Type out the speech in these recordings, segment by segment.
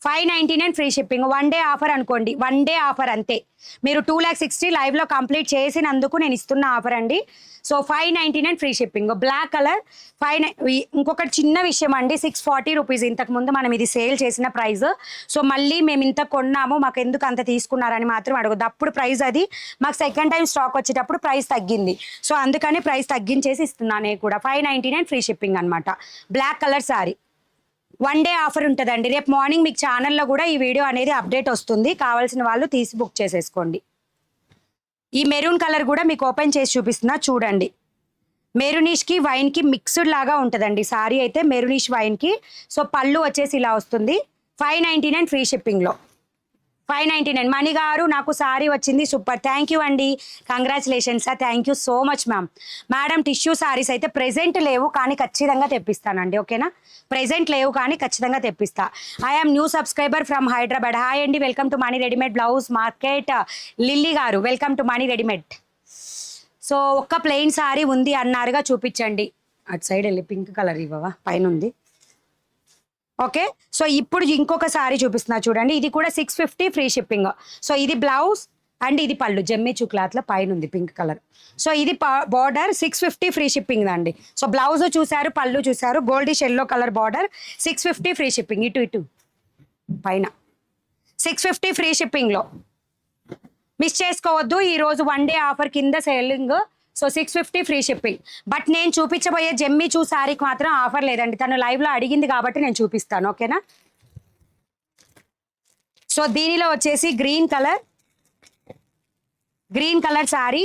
599 free shipping. 1 day offer అనుకోండి, 1 day offer అంతే. మీరు 2,60,000 లైవ్లో కంప్లీట్ చేసినందుకు నేను ఇస్తున్న ఆఫర్ అండి. So 599 free shipping. Black colour ఇంకొకటి చిన్న విషయం అండి, 640 రూపీస్ ఇంతకుముందు మనం ఇది సేల్ చేసిన ప్రైస్. సో మళ్ళీ మేము ఇంత కొన్నాము, మాకు ఎందుకు అంత తీసుకున్నారని మాత్రం అడగద్దు. అప్పుడు ప్రైస్ అది మాకు సెకండ్ టైం స్టాక్ వచ్చేటప్పుడు ప్రైస్ తగ్గింది. సో అందుకని ప్రైస్ తగ్గించేసి ఇస్తున్నాను నేను కూడా. 599 ఫ్రీ షిప్పింగ్ అనమాట. Black colour sari 1 day offer ఉంటుందండి. రేపు మార్నింగ్ మీకు ఛానల్లో కూడా ఈ వీడియో అనేది అప్డేట్ వస్తుంది, కావాల్సిన వాళ్ళు తీసి బుక్ చేసేసుకోండి. ఈ మెరూన్ కలర్ కూడా మీకు ఓపెన్ చేసి చూపిస్తున్నా చూడండి. మెరూనిష్కి వైన్కి మిక్స్డ్ లాగా ఉంటుందండి సారీ అయితే, మెరూనిష్ వైన్కి. సో పళ్ళు వచ్చేసి ఇలా వస్తుంది. 599 ఫ్రీ షిప్పింగ్లో. 599. మణి గారు నాకు సారీ వచ్చింది, సూపర్, థ్యాంక్ యూ అండి, congratulations sir, thank you so much ma'am. Madam tissue saris అయితే ప్రెజెంట్ లేవు కానీ ఖచ్చితంగా తెప్పిస్తానండి, ఓకేనా. ప్రెజెంట్ లేవు కానీ ఖచ్చితంగా తెప్పిస్తా. I'm new subscriber from Hyderabad. Hi అండి, welcome to Mani readymade blouse market. Lilly గారు welcome to Mani readymade. So ఒక్క ప్లెయిన్ సారీ ఉంది అన్నారుగా, చూపించండి. అటు సైడ్ వెళ్ళి పింక్ కలర్ ఇవ్వవా, పైన ఉంది. ఓకే, సో ఇప్పుడు ఇంకొక సారీ చూపిస్తున్నా చూడండి. ఇది కూడా 650 ఫ్రీ షిప్పింగ్. సో ఇది బ్లౌజ్ అండ్ ఇది పళ్ళు, జమ్మిచూ క్లాత్లో పైన ఉంది పింక్ కలర్. సో ఇది బార్డర్ 650 ఫ్రీ షిప్పింగ్ అండి. సో బ్లౌజ్ చూసారు, పళ్ళు చూసారు, goldish yellow colour border, 650 free shipping. ఇటు పైన 650 ఫ్రీ షిప్పింగ్లో. మిస్ చేసుకోవద్దు, ఈరోజు 1 డే ఆఫర్ కింద selling. So 650 free shipping. But నేను చూపించబోయే జమ్మిచూ సారీకి మాత్రం ఆఫర్ లేదండి, తను లైవ్లో అడిగింది కాబట్టి నేను చూపిస్తాను, ఓకేనా. సో దీనిలో వచ్చేసి గ్రీన్ కలర్ సారీ.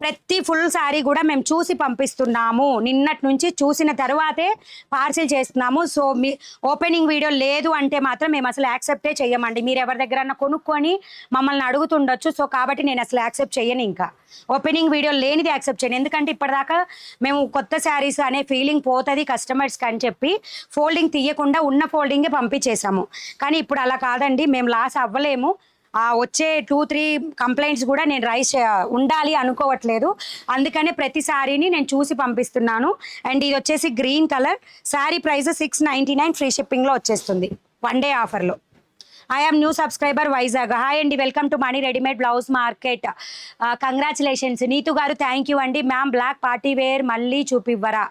ప్రతి ఫుల్ శారీ కూడా మేము చూసి పంపిస్తున్నాము, నిన్నటి నుంచి చూసిన తర్వాతే పార్సిల్ చేస్తున్నాము. సో మీ ఓపెనింగ్ వీడియో లేదు అంటే మాత్రం మేము అసలు యాక్సెప్టే చెయ్యమండి. మీరు ఎవరి దగ్గర కొనుక్కొని మమ్మల్ని అడుగుతుండొచ్చు, సో కాబట్టి నేను అసలు యాక్సెప్ట్ చెయ్యను. ఇంకా ఓపెనింగ్ వీడియో లేనిది యాక్సెప్ట్ చేయను, ఎందుకంటే ఇప్పటిదాకా మేము కొత్త శారీస్ అనే ఫీలింగ్ పోతుంది కస్టమర్స్కి అని చెప్పి ఫోల్డింగ్ తీయకుండా ఉన్న ఫోల్డింగే పంపించేసాము. కానీ ఇప్పుడు అలా కాదండి, మేము లాస్ అవ్వలేము. వచ్చే 2-3 కంప్లైంట్స్ కూడా నేను రైస్ ఉండాలి అనుకోవట్లేదు, అందుకనే ప్రతి శారీని నేను చూసి పంపిస్తున్నాను. అండ్ ఇది వచ్చేసి green colour sari, price 699 free షిప్పింగ్లో వచ్చేస్తుంది 1 డే ఆఫర్లో. I'm new subscriber Vizag. Hi అండి, welcome to Mani readymade blouse market. Congratulations Neetu గారు, థ్యాంక్ యూ అండి. మ్యామ్ బ్లాక్ పార్టీ వేర్ మళ్ళీ చూపివ్వరా?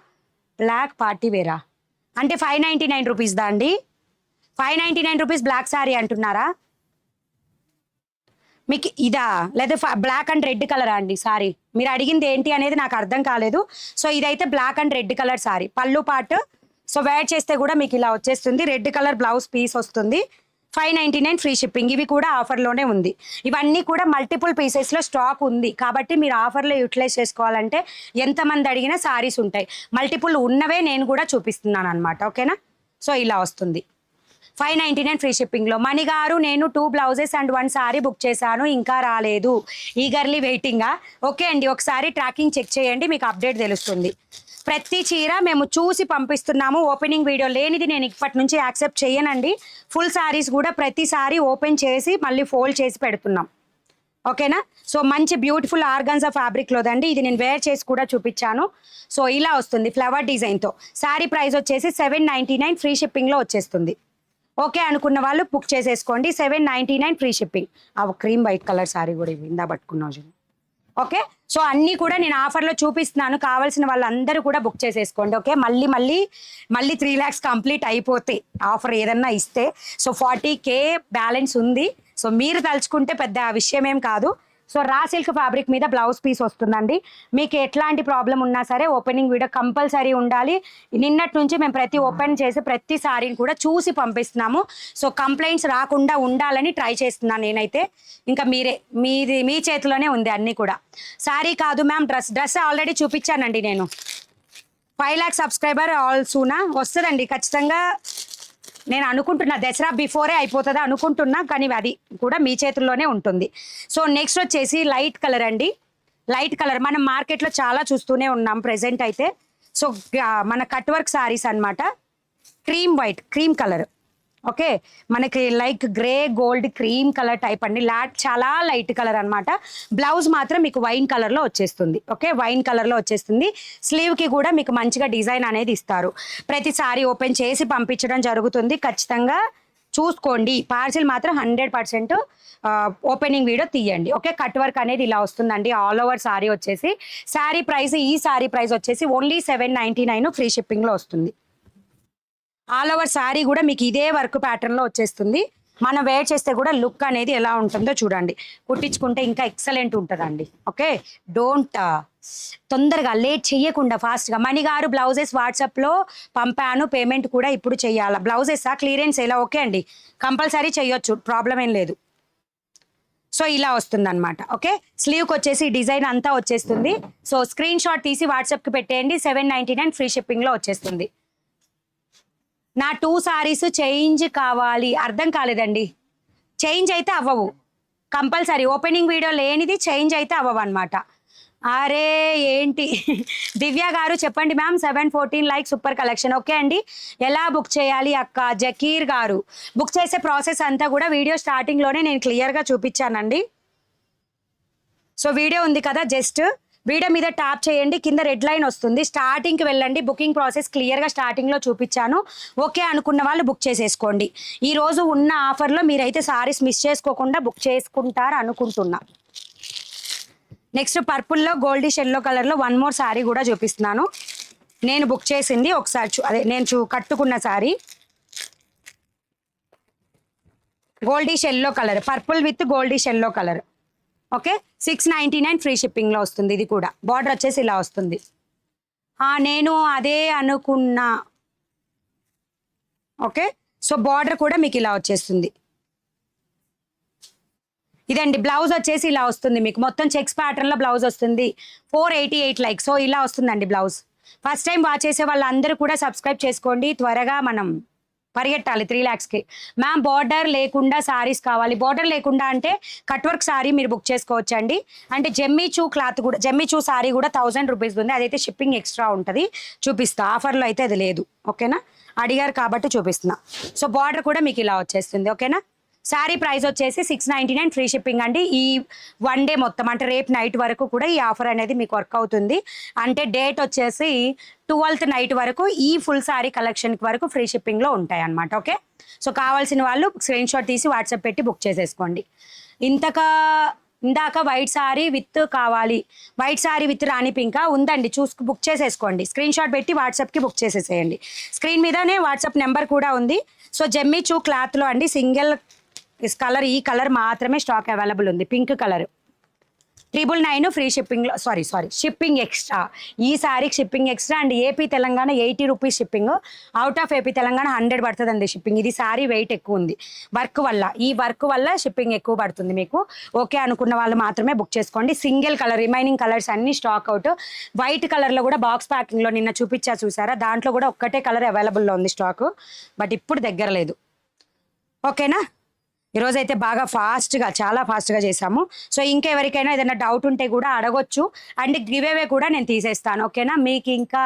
బ్లాక్ పార్టీ వేరా అంటే 599 రూపీస్ దా అండి? 599 రూపీస్ బ్లాక్ శారీ అంటున్నారా మీకు? ఇదా లేదా బ్లాక్ అండ్ రెడ్ కలరా అండి సారీ? మీరు అడిగింది ఏంటి అనేది నాకు అర్థం కాలేదు. సో ఇదైతే black and red colour sari, పళ్ళు పాటు. సో వేర్ చేస్తే కూడా మీకు ఇలా వచ్చేస్తుంది, రెడ్ కలర్ బ్లౌజ్ పీస్ వస్తుంది. 599 ఫ్రీ షిప్పింగ్. ఇవి కూడా ఆఫర్లోనే ఉంది. ఇవన్నీ కూడా మల్టిపుల్ పీసెస్లో స్టాక్ ఉంది కాబట్టి మీరు ఆఫర్లో యూటిలైజ్ చేసుకోవాలంటే ఎంతమంది అడిగినా సారీస్ ఉంటాయి. మల్టిపుల్ ఉన్నవే నేను కూడా చూపిస్తున్నాను అనమాట, ఓకేనా. సో ఇలా వస్తుంది 599 ఫ్రీ షిప్పింగ్లో. మణి గారు నేను 2 బ్లౌజెస్ అండ్ 1 సారీ బుక్ చేశాను, ఇంకా రాలేదు, ఈగర్లీ వెయిటింగా. ఓకే అండి, ఒకసారి ట్రాకింగ్ చెక్ చేయండి, మీకు అప్డేట్ తెలుస్తుంది. ప్రతి చీర మేము చూసి పంపిస్తున్నాము, ఓపెనింగ్ వీడియో లేనిది నేను ఇప్పటి నుంచి యాక్సెప్ట్ చేయనండి. ఫుల్ సారీస్ కూడా ప్రతి సారీ ఓపెన్ చేసి మళ్ళీ ఫోల్డ్ చేసి పెడుతున్నాం, ఓకేనా. సో మంచి బ్యూటిఫుల్ ఆర్గాన్జా ఫ్యాబ్రిక్లోదండి, ఇది నేను వేర్ చేసి కూడా చూపించాను. సో ఇలా వస్తుంది ఫ్లవర్ డిజైన్తో. శారీ ప్రైస్ వచ్చేసి 799 ఫ్రీ షిప్పింగ్లో వచ్చేస్తుంది. ఓకే అనుకున్న వాళ్ళు బుక్ చేసేసుకోండి, 799 free shipping. Cream white colour sorry కూడా ఇందా పట్టుకున్నావు చూడండి, ఓకే. సో అన్నీ కూడా నేను ఆఫర్లో చూపిస్తున్నాను, కావాల్సిన వాళ్ళందరూ కూడా బుక్ చేసేసుకోండి, ఓకే. మళ్ళీ 3 lakhs కంప్లీట్ అయిపోతే ఆఫర్ ఏదన్నా ఇస్తే. సో 40K బ్యాలెన్స్ ఉంది. సో మీరు తలుచుకుంటే పెద్ద విషయం ఏం కాదు. సో రా సిల్క్ ఫ్యాబ్రిక్ మీద బ్లౌజ్ పీస్ వస్తుందండి. మీకు ఎట్లాంటి ప్రాబ్లం ఉన్నా సరే ఓపెనింగ్ వీడియో కంపల్సరీ ఉండాలి. నిన్నటి నుంచి మేము ప్రతి ఓపెన్ చేసి ప్రతి సారీని కూడా చూసి పంపిస్తున్నాము. సో కంప్లైంట్స్ రాకుండా ఉండాలని ట్రై చేస్తున్నాను నేనైతే. ఇంకా మీ చేతిలోనే ఉంది అన్నీ కూడా. సారీ కాదు మ్యామ్, డ్రెస్ ఆల్రెడీ చూపించానండి నేను. 5 lakh సబ్స్క్రైబర్ ఆల్ సూనా వస్తుందండి ఖచ్చితంగా. నేను అనుకుంటున్నా దసరా బిఫోరే అయిపోతుందా అనుకుంటున్నా, కానీ అది కూడా మీ చేతుల్లోనే ఉంటుంది. సో నెక్స్ట్ వచ్చేసి లైట్ కలర్ అండి. లైట్ కలర్ మనం మార్కెట్లో చాలా చూస్తూనే ఉన్నాం ప్రెసెంట్ అయితే. సో మన కట్ వర్క్ సారీస్ అనమాట. Cream colour, okay. మనకి like grey gold cream colour type అండి. చాలా లైట్ కలర్ అనమాట. బ్లౌజ్ మాత్రం మీకు వైన్ కలర్లో వచ్చేస్తుంది, ఓకే. వైన్ కలర్లో వచ్చేస్తుంది. స్లీవ్కి కూడా మీకు మంచిగా డిజైన్ అనేది ఇస్తారు. ప్రతిసారి ఓపెన్ చేసి పంపించడం జరుగుతుంది. ఖచ్చితంగా చూసుకోండి. పార్సిల్ మాత్రం 100% ఓపెనింగ్ వీడియో తీయండి. ఓకే, కట్ వర్క్ అనేది ఇలా వస్తుందండి. ఆల్ ఓవర్ సారీ వచ్చేసి సారీ ప్రైస్, ఈ సారీ ప్రైస్ వచ్చేసి ఓన్లీ 799 ఫ్రీ షిప్పింగ్లో వస్తుంది. ఆల్ ఓవర్ సారీ కూడా మీకు ఇదే వర్క్ ప్యాటర్న్లో వచ్చేస్తుంది. మనం వేర్ చేస్తే కూడా లుక్ అనేది ఎలా ఉంటుందో చూడండి. కుట్టించుకుంటే ఇంకా ఎక్సలెంట్ ఉంటుందండి. ఓకే, డోంట్ తొందరగా లేట్ చేయకుండా ఫాస్ట్గా. మణిగారు బ్లౌజెస్ వాట్సాప్లో పంపాను, పేమెంట్ కూడా ఇప్పుడు చెయ్యాలా? బ్లౌజెసా క్లియరెన్స్ ఎలా? ఓకే అండి, కంపల్సరీ చెయ్యొచ్చు, ప్రాబ్లం ఏం లేదు. సో ఇలా వస్తుంది అనమాట. ఓకే, స్లీవ్కి వచ్చేసి డిజైన్ అంతా వచ్చేస్తుంది. సో స్క్రీన్ షాట్ తీసి వాట్సాప్కి పెట్టేయండి. 799 ఫ్రీ షిప్పింగ్లో వచ్చేస్తుంది. నా 2 సారీస్ చేంజ్ కావాలి. అర్థం కాలేదండి. చేంజ్ అయితే అవ్వవు, కంపల్సరీ ఓపెనింగ్ వీడియో లేనిది చేంజ్ అయితే అవ్వవు అనమాట. అరే ఏంటి దివ్య గారు చెప్పండి ma'am. 714 like, super collection. Okay అండి, ఎలా బుక్ చేయాలి అక్క? జకీర్ గారు, బుక్ చేసే ప్రాసెస్ అంతా కూడా వీడియో స్టార్టింగ్లోనే నేను క్లియర్గా చూపించానండి. సో వీడియో ఉంది కదా, జస్ట్ వీడియో మీద ట్యాప్ చేయండి, కింద రెడ్ లైన్ వస్తుంది, స్టార్టింగ్కి వెళ్ళండి. బుకింగ్ ప్రాసెస్ క్లియర్గా స్టార్టింగ్లో చూపించాను. ఓకే అనుకున్న వాళ్ళు బుక్ చేసేసుకోండి. ఈరోజు ఉన్న ఆఫర్లో మీరైతే సారీస్ మిస్ చేసుకోకుండా బుక్ చేసుకుంటారు అనుకుంటున్నా. నెక్స్ట్ పర్పుల్లో గోల్డిష్ ఎల్లో కలర్లో 1 మోర్ సారీ కూడా చూపిస్తున్నాను. నేను బుక్ చేసింది ఒకసారి అదే నేను కట్టుకున్న sari. Goldish yellow colour, purple with goldish yellow colour. Okay, 699 free షిప్పింగ్లో వస్తుంది. ఇది కూడా బార్డర్ వచ్చేసి ఇలా వస్తుంది. నేను అదే అనుకున్నా. ఓకే, సో బార్డర్ కూడా మీకు ఇలా వచ్చేస్తుంది. ఇదండి బ్లౌజ్ వచ్చేసి ఇలా వస్తుంది మీకు. మొత్తం చెక్స్ ప్యాటర్న్లో బ్లౌజ్ వస్తుంది. 488 లైక్. సో ఇలా వస్తుందండి బ్లౌజ్. ఫస్ట్ టైం వాచ్ చేసే వాళ్ళందరూ కూడా సబ్స్క్రైబ్ చేసుకోండి. త్వరగా మనం పరిగెట్టాలి 3 lakhsకి. మ్యామ్ బార్డర్ లేకుండా సారీస్ కావాలి. బార్డర్ లేకుండా అంటే కట్ వర్క్ సారీ మీరు బుక్ చేసుకోవచ్చు అండి. అంటే జెమ్మీచూ క్లాత్ కూడా, జెమ్మీచూ సారీ కూడా 1000 రూపీస్ ఉంది. అదైతే షిప్పింగ్ ఎక్స్ట్రా ఉంటుంది, చూపిస్తా. ఆఫర్లో అయితే అది లేదు. ఓకేనా, అడిగారు కాబట్టి చూపిస్తున్నా. సో బార్డర్ కూడా మీకు ఇలా వచ్చేస్తుంది. ఓకేనా, శారీ ప్రైస్ వచ్చేసి 699 ఫ్రీ షిప్పింగ్ అండి. ఈ 1 డే మొత్తం అంటే రేపు నైట్ వరకు కూడా ఈ ఆఫర్ అనేది మీకు వర్క్ అవుతుంది. అంటే డేట్ వచ్చేసి 12th నైట్ వరకు ఈ ఫుల్ శారీ కలెక్షన్ వరకు ఫ్రీ షిప్పింగ్లో ఉంటాయి అన్నమాట. ఓకే, సో కావాల్సిన వాళ్ళు స్క్రీన్ షాట్ తీసి వాట్సాప్ పెట్టి బుక్ చేసేసుకోండి. ఇందాక వైట్ శారీ విత్ కావాలి, వైట్ శారీ విత్ రాణి పింకా ఉందండి, బుక్ చేసేసుకోండి. స్క్రీన్ షాట్ పెట్టి వాట్సాప్కి బుక్ చేసేసేయండి. స్క్రీన్ మీదనే వాట్సాప్ నెంబర్ కూడా ఉంది. సో జెమ్మీచూ క్లాత్లో అండి సింగిల్ కలర్, ఈ కలర్ మాత్రమే స్టాక్ అవైలబుల్ ఉంది. పింక్ కలర్ 999 ఫ్రీ షిప్పింగ్లో, సారీ షిప్పింగ్ ఎక్స్ట్రా. ఈ సారీకి shipping extra and AP Telangana 80 rupees shipping. Out of AP Telangana 100 పడుతుందండి షిప్పింగ్. ఇది సారీ వెయిట్ ఎక్కువ ఉంది వర్క్ వల్ల, ఈ వర్క్ వల్ల షిప్పింగ్ ఎక్కువ పడుతుంది మీకు. ఓకే అనుకున్న వాళ్ళు మాత్రమే బుక్ చేసుకోండి. సింగిల్ కలర్, రిమైనింగ్ కలర్స్ అన్ని స్టాక్ అవుట్. వైట్ కలర్లో కూడా బాక్స్ ప్యాకింగ్లో నిన్న చూసారా, దాంట్లో కూడా ఒక్కటే కలర్ అవైలబుల్లో ఉంది స్టాక్, బట్ ఇప్పుడు దగ్గర లేదు. ఓకేనా, ఈరోజైతే బాగా ఫాస్ట్గా, చాలా ఫాస్ట్గా చేసాము. సో ఇంకెవరికైనా ఏదైనా డౌట్ ఉంటే కూడా అడగొచ్చు. అండ్ గివేవే కూడా నేను తీసేస్తాను. ఓకేనా, మీకు ఇంకా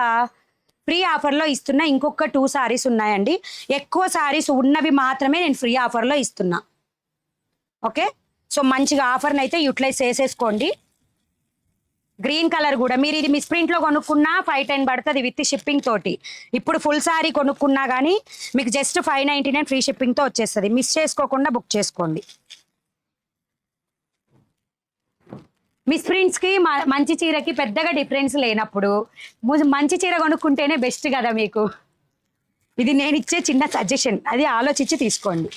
ఫ్రీ ఆఫర్లో ఇస్తున్నా ఇంకొక 2 సారీస్ ఉన్నాయండి. ఎక్కువ సారీస్ ఉన్నవి మాత్రమే నేను ఫ్రీ ఆఫర్లో ఇస్తున్నా. ఓకే, సో మంచిగా ఆఫర్ని అయితే యూటిలైజ్ చేసేసుకోండి. గ్రీన్ కలర్ కూడా మీరు ఇది మిస్ ప్రింట్లో కొనుక్కున్నా 510 పడుతుంది విత్ షిప్పింగ్ తోటి. ఇప్పుడు ఫుల్ సారీ కొనుక్కున్నా కానీ మీకు జస్ట్ 599 ఫ్రీ షిప్పింగ్తో వచ్చేస్తుంది. మిస్ చేసుకోకుండా బుక్ చేసుకోండి. మిస్ ప్రింట్స్కి మంచి చీరకి పెద్దగా డిఫరెన్స్ లేనప్పుడు మంచి చీర కొనుక్కుంటేనే బెస్ట్ కదా మీకు. ఇది నేను ఇచ్చే చిన్న సజెషన్, అది ఆలోచించి తీసుకోండి.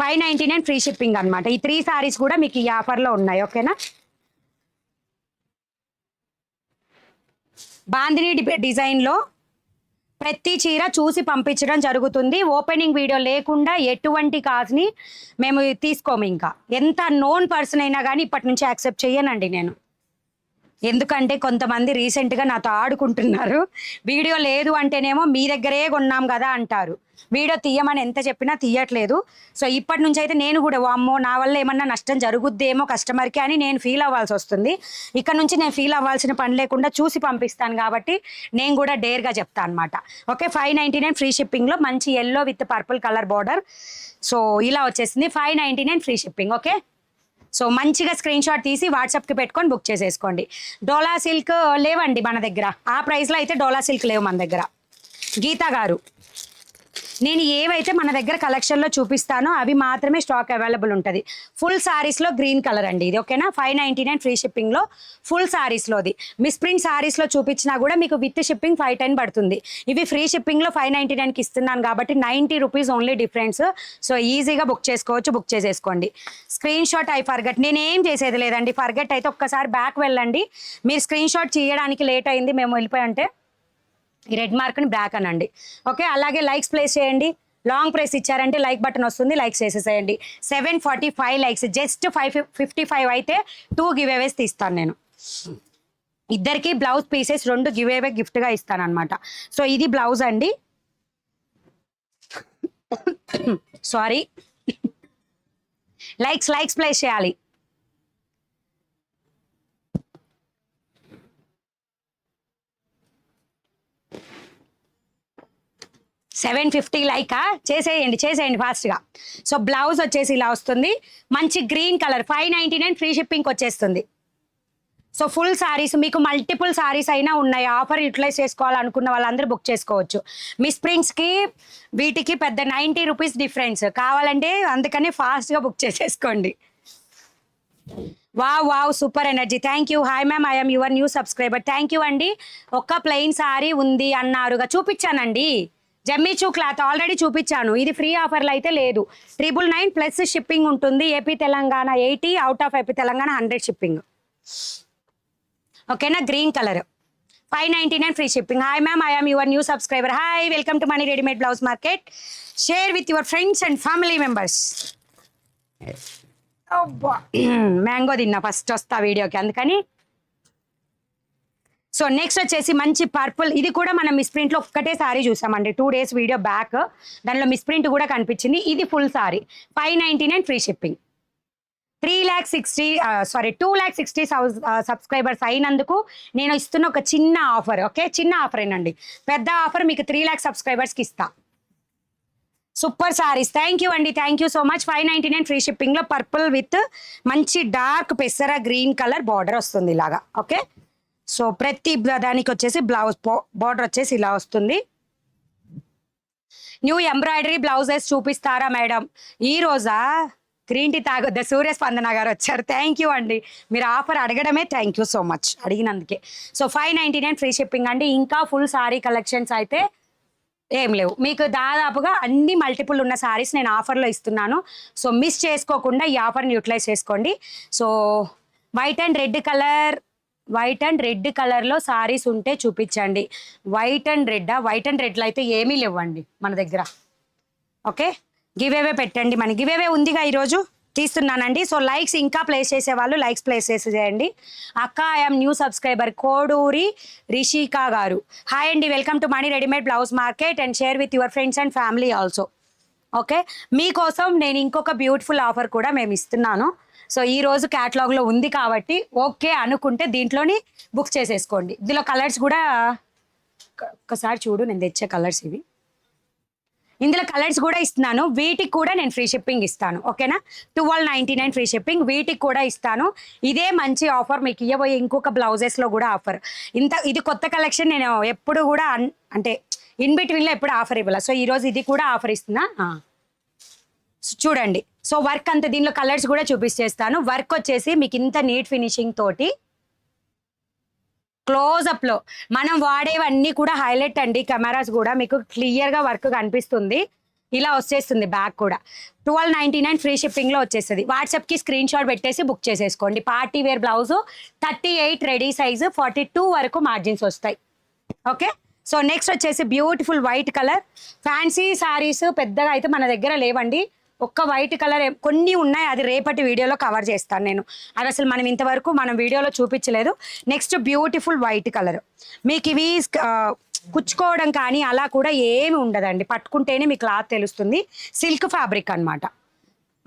599 ఫ్రీ షిప్పింగ్ అనమాట. ఈ 3 సారీస్ కూడా మీకు ఈ ఆఫర్లో ఉన్నాయి. ఓకేనా, బాందిని డిజైన్లో ప్రతి చీర చూసి పంపించడం జరుగుతుంది. ఓపెనింగ్ వీడియో లేకుండా ఎటువంటి కాజ్ని మేము తీసుకోము. ఇంకా ఎంత నోన్ పర్సన్ అయినా కానీ ఇప్పటి నుంచి యాక్సెప్ట్ చేయనండి నేను. ఎందుకంటే కొంతమంది రీసెంట్గా నాతో ఆడుకుంటున్నారు. వీడియో లేదు అంటేనేమో మీ దగ్గరే కొన్నాం కదా అంటారు. వీడియో తీయమని ఎంత చెప్పినా తీయట్లేదు. సో ఇప్పటి నుంచి అయితే నేను కూడా వామ్మో నా వల్ల ఏమన్నా నష్టం జరుగుద్దేమో కస్టమర్కి అని నేను ఫీల్ అవ్వాల్సి వస్తుంది. ఇక్కడ నుంచి నేను ఫీల్ అవ్వాల్సిన పని లేకుండా చూసి పంపిస్తాను కాబట్టి నేను కూడా డేర్గా చెప్తాను అనమాట. ఓకే, 599 ఫ్రీ షిప్పింగ్లో మంచి yellow with purple colour border. So ఇలా వచ్చేసింది 599 ఫ్రీ షిప్పింగ్. ఓకే, సో మంచిగా స్క్రీన్ షాట్ తీసి వాట్సాప్కి పెట్టుకొని బుక్ చేసేసుకోండి. డోలా సిల్క్ లేవండి మన దగ్గర, ఆ ప్రైస్లో అయితే డోలా సిల్క్ లేవు మన దగ్గర. గీతా గారు నేను ఏవైతే మన దగ్గర కలెక్షన్లో చూపిస్తానో అవి మాత్రమే స్టాక్ అవైలబుల్ ఉంటుంది. ఫుల్ సారీస్లో గ్రీన్ కలర్ అండి ఇది, ఓకేనా. 599 ఫ్రీ షిప్పింగ్లో ఫుల్ సారీస్లోది. మిస్ప్రింట్ సారీస్లో చూపించినా కూడా మీకు విత్ షిప్పింగ్ 510 పడుతుంది. ఇవి ఫ్రీ షిప్పింగ్లో 599కి ఇస్తున్నాను కాబట్టి 90 రూపీస్ ఓన్లీ డిఫరెన్స్. సో ఈజీగా బుక్ చేసుకోవచ్చు, బుక్ చేసేసుకోండి. స్క్రీన్ షాట్ ఐ ఫర్గెట్, నేనేం చేసేది లేదండి. ఫర్గెట్ అయితే ఒక్కసారి బ్యాక్ వెళ్ళండి. మీరు స్క్రీన్ షాట్ చేయడానికి లేట్ అయింది మేము వెళ్ళిపోయంటే ఈ రెడ్ మార్క్ని బ్యాక్ అనండి, ఓకే. అలాగే లైక్స్ ప్లేస్ చేయండి. లాంగ్ ప్రెస్ ఇచ్చారంటే లైక్ బటన్ వస్తుంది, లైక్స్ చేసేసేయండి. 745 లైక్స్, జస్ట్ 555 అయితే 2 గివ్ అవేస్ తీస్తాను నేను. ఇద్దరికి బ్లౌజ్ పీసెస్ 2 గివ్ అవే గిఫ్ట్గా ఇస్తాను అనమాట. సో ఇది బ్లౌజ్ అండి, సారీ. లైక్స్ ప్లేస్ చేయాలి. $750 లైకా చేసేయండి ఫాస్ట్గా. సో బ్లౌజ్ వచ్చేసి ఇలా వస్తుంది, మంచి గ్రీన్ కలర్. 599 ఫ్రీ షిప్పింగ్కి వచ్చేస్తుంది. సో ఫుల్ సారీస్ మీకు మల్టిపుల్ సారీస్ అయినా ఉన్నాయి. ఆఫర్ యూటిలైజ్ చేసుకోవాలనుకున్న వాళ్ళందరూ బుక్ చేసుకోవచ్చు. మిస్ ప్రింట్స్కి వీటికి పెద్ద 90 రూపీస్ డిఫరెన్స్ కావాలంటే, అందుకని ఫాస్ట్గా బుక్ చేసేసుకోండి. Wow super energy, thank you. Hi ma'am, I'm your new subscriber. Thank you అండి. ఒక్క ప్లెయిన్ సారీ ఉంది అన్నారుగా, చూపించానండి. జమ్మీచూ క్లాత్ ఆల్రెడీ చూపించాను. ఇది ఫ్రీ ఆఫర్లు అయితే లేదు. 999 ప్లస్ షిప్పింగ్ ఉంటుంది. AP Telangana 80, out of AP Telangana 100 shipping, ఓకేనా. Green colour 599 free shipping. Hi ma'am, I'm your new subscriber. Hi, welcome to Mani readymade blouse market. Share with your friends and family members. Mango తిన్నా first వస్తా వీడియోకి, అందుకని. So next వచ్చేసి మంచి purple. ఇది కూడా మనం మిస్ప్రింట్లో ఒక్కటే సారీ చూసామండి 2 డేస్ వీడియో బ్యాక్. దానిలో మిస్ప్రింట్ కూడా కనిపించింది. ఇది full sorry 599 free shipping. 2,60,000 subscribers అయినందుకు నేను ఇస్తున్న ఒక చిన్న ఆఫర్, ఓకే. చిన్న ఆఫర్ ఏనండి, పెద్ద ఆఫర్ మీకు 3 lakhs సబ్స్క్రైబర్స్కి ఇస్తా. సూపర్ సారీస్, థ్యాంక్ యూ అండి, thank you so much. 599 free షిప్పింగ్లో పర్పుల్ విత్ మంచి డార్క్ పెసర గ్రీన్ కలర్ బార్డర్ వస్తుంది ఇలాగా, ఓకే. సో ప్రతి దానికి వచ్చేసి బ్లౌజ్ బార్డర్ వచ్చేసి ఇలా వస్తుంది. న్యూ ఎంబ్రాయిడరీ బ్లౌజెస్ చూపిస్తారా మేడం? ఈ రోజా గ్రీన్ టీ తాగొద్ద సూర్య స్పందన గారు వచ్చారు. థ్యాంక్ యూ అండి, మీరు ఆఫర్ అడగడమే థ్యాంక్ యూ సో మచ్, అడిగినందుకే. సో 599 ఫ్రీ షిప్పింగ్ అండి. ఇంకా ఫుల్ సారీ కలెక్షన్స్ అయితే ఏం లేవు మీకు. దాదాపుగా అన్ని మల్టిపుల్ ఉన్న సారీస్ నేను ఆఫర్లో ఇస్తున్నాను. సో మిస్ చేసుకోకుండా ఈ ఆఫర్ని యూటిలైజ్ చేసుకోండి. సో వైట్ అండ్ రెడ్ కలర్లో సారీస్ ఉంటే చూపించండి. వైట్ అండ్ రెడ్లో అయితే ఏమీ లేవండి మన దగ్గర, ఓకే. గివ్ అవే పెట్టండి, మన గివ్ అవే ఉందిగా ఈరోజు తీస్తున్నానండి. సో లైక్స్ ఇంకా ప్లేస్ చేసేవాళ్ళు లైక్స్ ప్లేస్ చేసేయండి. అక్క, I'm new subscriber Koduri Rishika గారు. హాయ్ అండి, welcome to Mani readymade blouse market and share with your friends and family also, okay. మీకోసం నేను ఇంకొక బ్యూటిఫుల్ ఆఫర్ కూడా మేము ఇస్తున్నాను. సో ఈ రోజు క్యాటలాగ్లో ఉంది కాబట్టి ఓకే అనుకుంటే దీంట్లోని బుక్ చేసేసుకోండి. ఇందులో కలర్స్ కూడా ఒక్కసారి చూడు, నేను తెచ్చే కలర్స్ ఇవి. ఇందులో కలర్స్ కూడా ఇస్తున్నాను. వీటికి కూడా నేను ఫ్రీ షిప్పింగ్ ఇస్తాను, ఓకేనా. 1299 ఫ్రీ షిప్పింగ్, వీటికి కూడా ఇస్తాను. ఇదే మంచి ఆఫర్ మీకు ఇవ్వబోయే ఇంకొక బ్లౌజెస్లో కూడా ఆఫర్. ఇది కొత్త కలెక్షన్, నేను ఎప్పుడు కూడా అంటే ఇన్ బిట్వీన్లో ఎప్పుడు ఆఫర్ ఇవ్వాలి. సో ఈరోజు ఇది కూడా ఆఫర్ ఇస్తున్నా, చూడండి. సో వర్క్ అంతా దీనిలో కలర్స్ కూడా చూపించేస్తాను. వర్క్ వచ్చేసి మీకు ఇంత నీట్ ఫినిషింగ్ తోటి క్లోజప్లో మనం వాడేవన్నీ కూడా హైలైట్ అండి. కెమెరాస్ కూడా మీకు క్లియర్గా వర్క్ కనిపిస్తుంది. ఇలా వచ్చేస్తుంది బ్యాగ్ కూడా. 1299 ఫ్రీ షిప్పింగ్లో వచ్చేస్తుంది. వాట్సాప్కి స్క్రీన్ షాట్ పెట్టేసి బుక్ చేసేసుకోండి. Party wear blouse 38 ready size, 42 వరకు మార్జిన్స్ వస్తాయి, ఓకే. సో నెక్స్ట్ వచ్చేసి beautiful white colour fancy sarees పెద్దగా అయితే మన దగ్గర లేవండి. ఒక్క వైట్ కలర్ కొన్ని ఉన్నాయి, అది రేపటి వీడియోలో కవర్ చేస్తాను నేను. అది అసలు మనం ఇంతవరకు వీడియోలో చూపించలేదు. నెక్స్ట్ బ్యూటిఫుల్ వైట్ కలర్, మీకు ఇవి కుచ్చుకోవడం కానీ అలా కూడా ఏమి ఉండదండి, పట్టుకుంటేనే మీ క్లాత్ తెలుస్తుంది. సిల్క్ ఫ్యాబ్రిక్ అనమాట,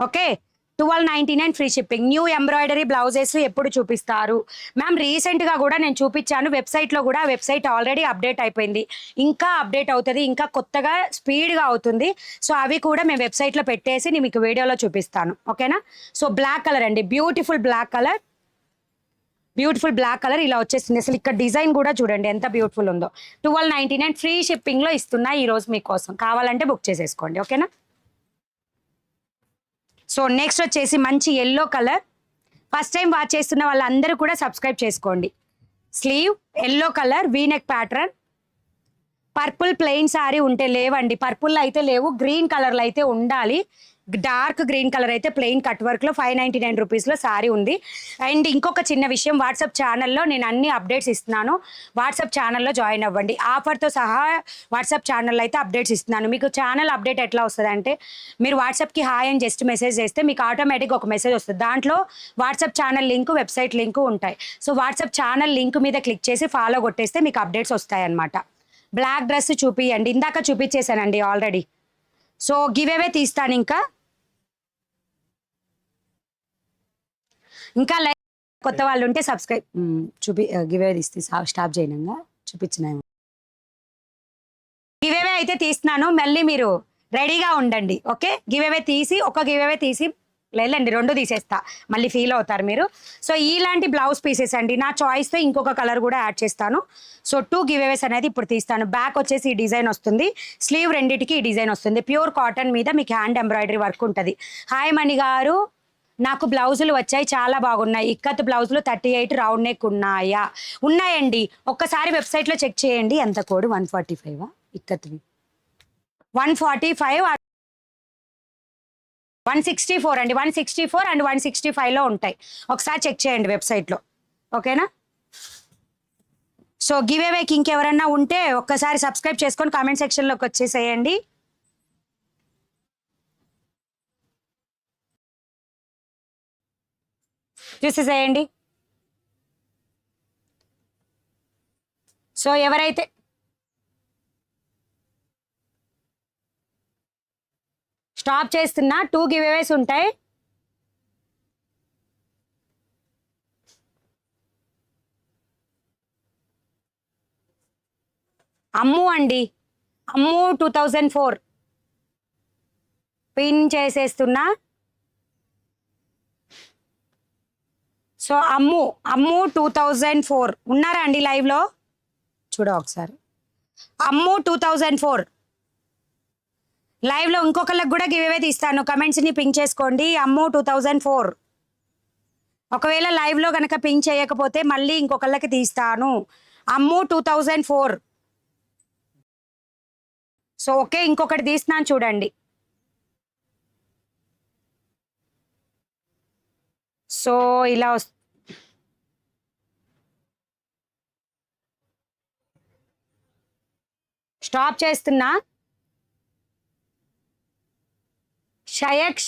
okay. 1299 free shipping. New embroidery blouses ఎప్పుడు చూపిస్తారు మ్యామ్? రీసెంట్గా కూడా నేను చూపించాను వెబ్సైట్లో కూడా. వెబ్సైట్ ఆల్రెడీ అప్డేట్ అయిపోయింది, ఇంకా అప్డేట్ అవుతుంది, ఇంకా కొత్తగా స్పీడ్గా అవుతుంది. సో అవి కూడా మేము వెబ్సైట్లో పెట్టేసి నేను మీకు వీడియోలో చూపిస్తాను, ఓకేనా. సో బ్లాక్ కలర్ అండి, beautiful black colour beautiful black colour ఇలా వచ్చేస్తుంది. అసలు ఇక్కడ డిజైన్ కూడా చూడండి ఎంత బ్యూటిఫుల్ ఉందో. 1299 ఫ్రీ షిప్పింగ్ లో ఇస్తున్నా ఈ రోజు మీకోసం. కావాలంటే బుక్ చేసేసుకోండి, ఓకేనా. సో నెక్స్ట్ వచ్చేసి మంచి yellow colour. First time watch చేస్తున్న వాళ్ళందరూ కూడా సబ్స్క్రైబ్ చేసుకోండి. Sleeve yellow colour V neck pattern. Purple plain sari ఉంటే లేవండి, పర్పుల్ అయితే లేవు, గ్రీన్ కలర్లో అయితే ఉండాలి. డార్క్ గ్రీన్ కలర్ అయితే ప్లెయిన్ కట్ వర్క్లో 599 రూపీస్లో సారీ ఉంది. అండ్ ఇంకొక చిన్న విషయం, వాట్సాప్ ఛానల్లో నేను అన్ని అప్డేట్స్ ఇస్తున్నాను. వాట్సాప్ ఛానల్లో జాయిన్ అవ్వండి. ఆఫర్తో సహా వాట్సాప్ ఛానల్లో అయితే అప్డేట్స్ ఇస్తున్నాను. మీకు ఛానల్ అప్డేట్ ఎట్లా వస్తుంది అంటే, మీరు వాట్సాప్కి హాయ్ అని జస్ట్ మెసేజ్ చేస్తే మీకు ఆటోమేటిక్గా ఒక మెసేజ్ వస్తుంది. దాంట్లో WhatsApp channel link, website link ఉంటాయి. సో వాట్సాప్ ఛానల్ లింక్ మీద క్లిక్ చేసి ఫాలో కొట్టేస్తే మీకు అప్డేట్స్ వస్తాయి అన్నమాట. బ్లాక్ డ్రెస్ చూపియండి, ఇందాక చూపించేశానండి ఆల్రెడీ. సో గివ్ అవే తీస్తాను. ఇంకా లైక్ కొత్త వాళ్ళు ఉంటే సబ్స్క్రైబ్ గివ్ అవే తీస్తే స్టాప్ చేయనంగా చూపించిన గివ్ అవే అయితే తీస్తున్నాను. మళ్ళీ మీరు రెడీగా ఉండండి, ఓకే. గివ్ అవే తీసి ఒక గివ్ అవే తీసి లేదండి 2 తీసేస్తా, మళ్ళీ ఫీల్ అవుతారు మీరు. సో ఇలాంటి బ్లౌజ్ పీసెస్ అండి, నా చాయిస్తో ఇంకొక కలర్ కూడా యాడ్ చేస్తాను. సో 2 గివ్ అవేస్ అనేది ఇప్పుడు తీస్తాను. బ్యాక్ వచ్చేసి ఈ డిజైన్ వస్తుంది, స్లీవ్ రెండింటికి ఈ డిజైన్ వస్తుంది. ప్యూర్ కాటన్ మీద మీకు హ్యాండ్ ఎంబ్రాయిడరీ వర్క్ ఉంటుంది. హాయ్ మణి గారు, నాకు బ్లౌజులు వచ్చాయి, చాలా బాగున్నాయి. ఇక్కత్ బ్లౌజులు 38 రౌండ్ నెక్ ఉన్నాయా? ఉన్నాయండి, ఒక్కసారి వెబ్సైట్లో చెక్ చేయండి. ఎంత కోడ్ 145 ఇక్కత్వి 145 164 అండి, 164 అండ్ 165లో ఉంటాయి. ఒకసారి చెక్ చేయండి వెబ్సైట్లో, ఓకేనా. సో గివ్ అవేకి ఇంకెవరన్నా ఉంటే ఒక్కసారి సబ్స్క్రైబ్ చేసుకొని కామెంట్ సెక్షన్లోకి వచ్చేసేయండి. చూసేసేయండి. సో ఎవరైతే స్టాప్ చేస్తున్నా 2 గివ్ అవేస్ ఉంటాయి. అమ్ము అండి, అమ్ము 2004 పిన్ చేసేస్తున్నా. సో అమ్ము 2004 ఉన్నారా అండి లైవ్లో? చూడ ఒకసారి. అమ్ము 2004 లైవ్లో ఇంకొకళ్ళకి కూడా గివ్ అవే తీస్తాను. కమెంట్స్ని పింక్ చేసుకోండి. అమ్ము 2004. ఒకవేళ లైవ్లో కనుక పింక్ చేయకపోతే మళ్ళీ ఇంకొకళ్ళకి తీస్తాను. అమ్ము 2004. సో ఓకే, ఇంకొకటి తీస్తున్నాను చూడండి. సో ఇలా స్టాప్ చేస్తున్నా. షయక్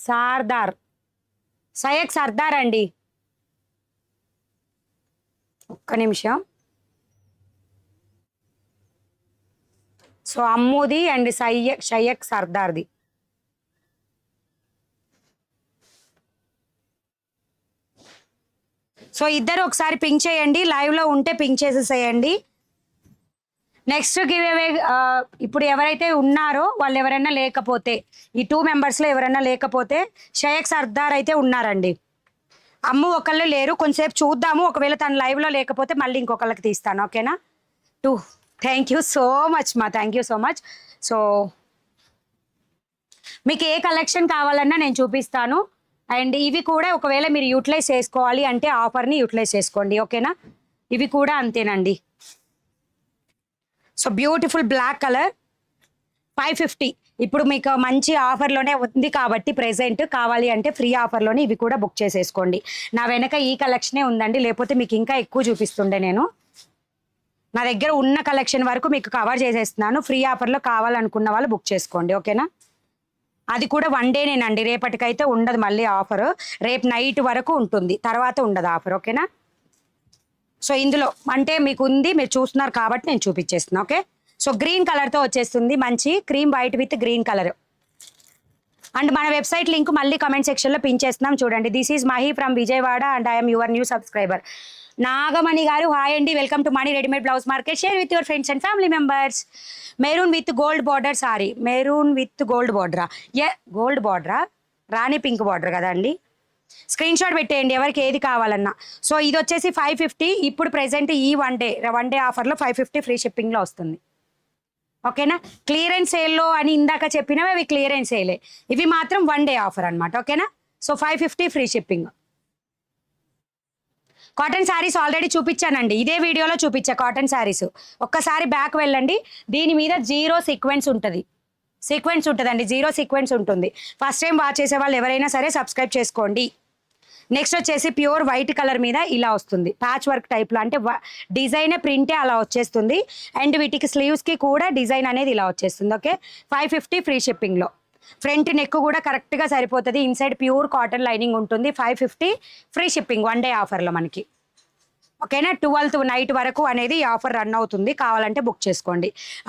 సర్దార్, షయక్ సర్దార్ అండి, ఒక్క నిమిషం. సో అమ్ముది అండ్ షయక్ సర్దార్ది. సో ఇద్దరు ఒకసారి పింక్ చేయండి, లైవ్లో ఉంటే పింక్ చేసేసేయండి. నెక్స్ట్ గివ్ అవే ఇప్పుడు ఎవరైతే ఉన్నారో వాళ్ళు ఎవరైనా లేకపోతే, ఈ 2 మెంబర్స్లో ఎవరైనా లేకపోతే, షయక్ సర్దార్ అయితే ఉన్నారండి. అమ్ము ఒకళ్ళు లేరు, కొంచెంసేపు చూద్దాము. ఒకవేళ తను లైవ్లో లేకపోతే మళ్ళీ ఇంకొకళ్ళకి తీస్తాను, ఓకేనా. 2 థ్యాంక్ యూ సో మచ్ మా, thank you so much. So మీకు ఏ కలెక్షన్ కావాలన్నా నేను చూపిస్తాను. అండ్ ఇవి కూడా ఒకవేళ మీరు యూటిలైజ్ చేసుకోవాలి అంటే ఆఫర్ని యూటిలైజ్ చేసుకోండి, ఓకేనా. ఇవి కూడా అంతేనండి. So beautiful black colour 550. ఇప్పుడు మీకు మంచి ఆఫర్లోనే ఉంది కాబట్టి ప్రెజెంట్ కావాలి అంటే ఫ్రీ ఆఫర్లోనే ఇవి కూడా బుక్ చేసేసుకోండి. నా వెనక ఈ కలెక్షనే ఉందండి, లేకపోతే మీకు ఇంకా ఎక్కువ చూపిస్తుండే. నేను నా దగ్గర ఉన్న కలెక్షన్ వరకు మీకు కవర్ చేసేస్తున్నాను. ఫ్రీ ఆఫర్లో కావాలనుకున్న వాళ్ళు బుక్ చేసుకోండి, ఓకేనా. అది కూడా 1 డేనేనండి, రేపటికైతే ఉండదు మళ్ళీ ఆఫర్. రేపు నైట్ వరకు ఉంటుంది, తర్వాత ఉండదు ఆఫర్, ఓకేనా. సో ఇందులో అంటే మీకు ఉంది, మీరు చూస్తున్నారు కాబట్టి నేను చూపించేస్తున్నాను, ఓకే. సో గ్రీన్ కలర్తో వచ్చేస్తుంది, మంచి cream white with green colour. And మన వెబ్సైట్ లింక్ మళ్ళీ కమెంట్ సెక్షన్లో పిన్ చేస్తున్నాం చూడండి. This is Mahi from Vijayawada and I'm your new subscriber. Nagamani garu hi అండి, welcome to Mani readymade blouse market. Share with your friends and family members. Maroon with gold border sari, maroon with gold బార్డరా? Gold బార్డరా? Rani pink border కదా అండి. Screen shot పెట్టేయండి ఎవరికి ఏది కావాలన్నా. So ఇది వచ్చేసి 550. ఇప్పుడు ప్రెసెంట్ ఈ వన్ డే ఆఫర్లో 550 ఫ్రీ షిప్పింగ్లో వస్తుంది. ఓకేనా. క్లియరెన్స్ సేల్లో అని ఇందాక చెప్పినవి అవి క్లియరెన్స్ సేలే, ఇవి మాత్రం వన్ డే ఆఫర్ అనమాట. ఓకేనా. So 550 free shipping. Cotton sarees already చూపించానండి, ఇదే వీడియోలో చూపించా కాటన్ శారీస్. ఒక్కసారి బ్యాక్ వెళ్ళండి. దీని మీద జీరో సీక్వెన్స్ ఉంటుంది, ఉంటుందండి, జీరో సీక్వెన్స్ ఉంటుంది. ఫస్ట్ టైం వాచ్ చేసే వాళ్ళు ఎవరైనా సరే సబ్స్క్రైబ్ చేసుకోండి. నెక్స్ట్ వచ్చేసి ప్యూర్ వైట్ కలర్ మీద ఇలా వస్తుంది, ప్యాచ్ వర్క్ టైప్లో, అంటే డిజైన్ ప్రింటే అలా వచ్చేస్తుంది. అండ్ వీటికి స్లీవ్స్కి కూడా డిజైన్ అనేది ఇలా వచ్చేస్తుంది. ఓకే. 550 ఫ్రీ షిప్పింగ్లో. ఫ్రంట్ నెక్ కూడా కరెక్ట్గా సరిపోతుంది. ఇన్సైడ్ ప్యూర్ కాటన్ లైనింగ్ ఉంటుంది. 550 ఫ్రీ షిప్పింగ్ వన్ డే ఆఫర్లో మనకి. ఓకేనా. 12th నైట్ వరకు అనేది ఈ ఆఫర్ రన్ అవుతుంది, కావాలంటే బుక్ చేసుకోండి.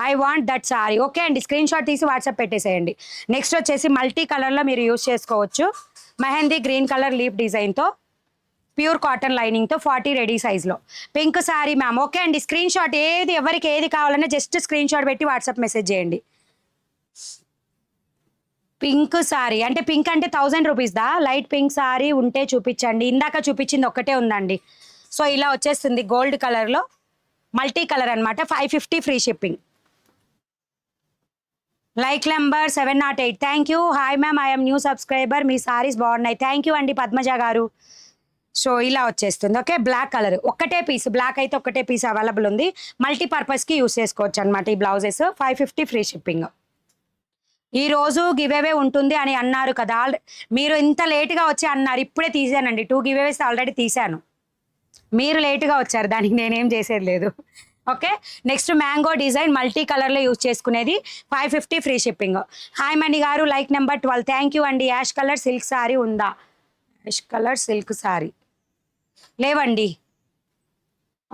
I want that sorry. Okay అండి, స్క్రీన్ షాట్ తీసి వాట్సాప్ పెట్టేసేయండి. నెక్స్ట్ వచ్చేసి మల్టీ కలర్లో మీరు యూజ్ చేసుకోవచ్చు. మెహందీ గ్రీన్ కలర్ లీఫ్ డిజైన్తో ప్యూర్ కాటన్ లైనింగ్తో 40 రెడీ సైజ్లో పింక్ సారీ మ్యామ్. ఓకే అండి, స్క్రీన్ షాట్ ఎవరికి ఏది కావాలన్నా జస్ట్ స్క్రీన్ షాట్ పెట్టి వాట్సాప్ మెసేజ్ చేయండి. పింక్ సారీ అంటే పింక్ అంటే 1000 రూపీస్దా. లైట్ పింక్ సారీ ఉంటే చూపించండి. ఇందాక చూపించింది ఒక్కటే ఉందండి. సో ఇలా వచ్చేస్తుంది గోల్డ్ కలర్లో, మల్టీ కలర్ అనమాట. 550 free shipping. Like number 708. Thank you. Hi ma'am, I'm new subscriber. మీ సారీస్ బాగున్నాయి. థ్యాంక్ యూ అండి పద్మజ గారు. సో ఇలా వచ్చేస్తుంది. ఓకే. బ్లాక్ కలర్ ఒక్కటే పీస్, బ్లాక్ అయితే ఒక్కటే పీస్ అవైలబుల్ ఉంది. మల్టీపర్పస్కి యూస్ చేసుకోవచ్చు అనమాట ఈ బ్లౌజెస్. 550 free shipping. ఈరోజు గివేవే ఉంటుంది అని అన్నారు కదా, మీరు ఇంత లేట్గా వచ్చి అన్నారు. ఇప్పుడే తీసానండి, 2 గివేవేస్ ఆల్రెడీ తీశాను. మీరు లేట్గా వచ్చారు, దానికి నేనేం చేసేది లేదు. Okay. Next mango design multi కలర్లో యూజ్ చేసుకునేది. 550 ఫ్రీ షిప్పింగ్. హాయ్ మణి గారు, లైక్ నెంబర్ 12. థ్యాంక్ యూ అండి. యాష్ కలర్ సిల్క్ సారీ ఉందా? యాష్ కలర్ సిల్క్ సారీ లేవండి.